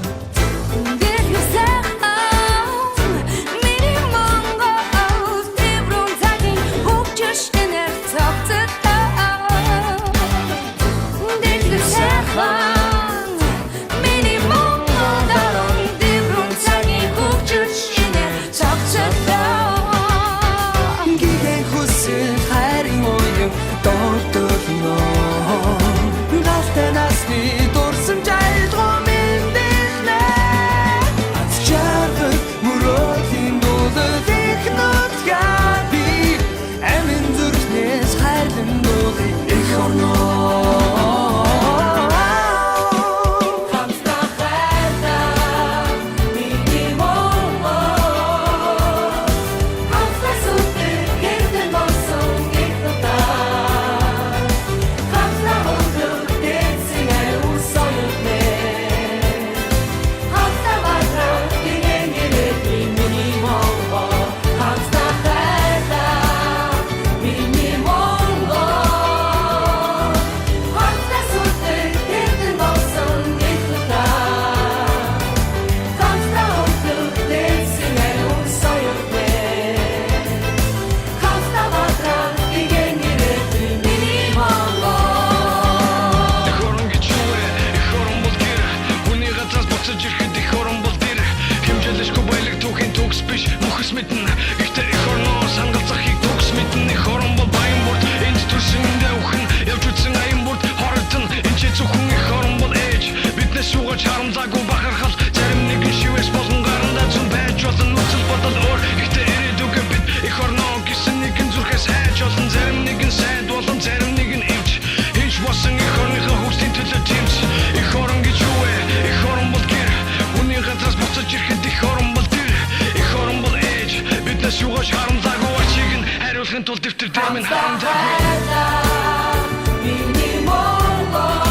Галтай насны дурсан жайлгоо минь Гэхдээ их орноо сангалзахыг төгс мэдэн их орон бол баян бүрд энд төрсөндөө өхөн явж үтсэн аян бүрд хорогдсон энэ ч зөвхөн их орон бол ээж биднээс шуугаж харамлаагүй бахархал зарим нэгэн шивээс болгон гарандаа зүн байж болон үзэл бодол өөр гэхдээ ирээдүгэ бид их орноо гэсэн нэгэн зүрхээс хайж болон зарим нэгэн сайд болон зарим нэгэн ивч инж босон их орныхаа хөрсийн төлөө тэмц их орон гэж юу вэ их орон бол гэр үний газраас буцаж ирэхэд их орон бол дэр их орон бол ээж биднээс шуугаж харамлаагүй ачиг нь хариулахын тулд дэвтэр дээр минь харамлаагүй Миний Монгол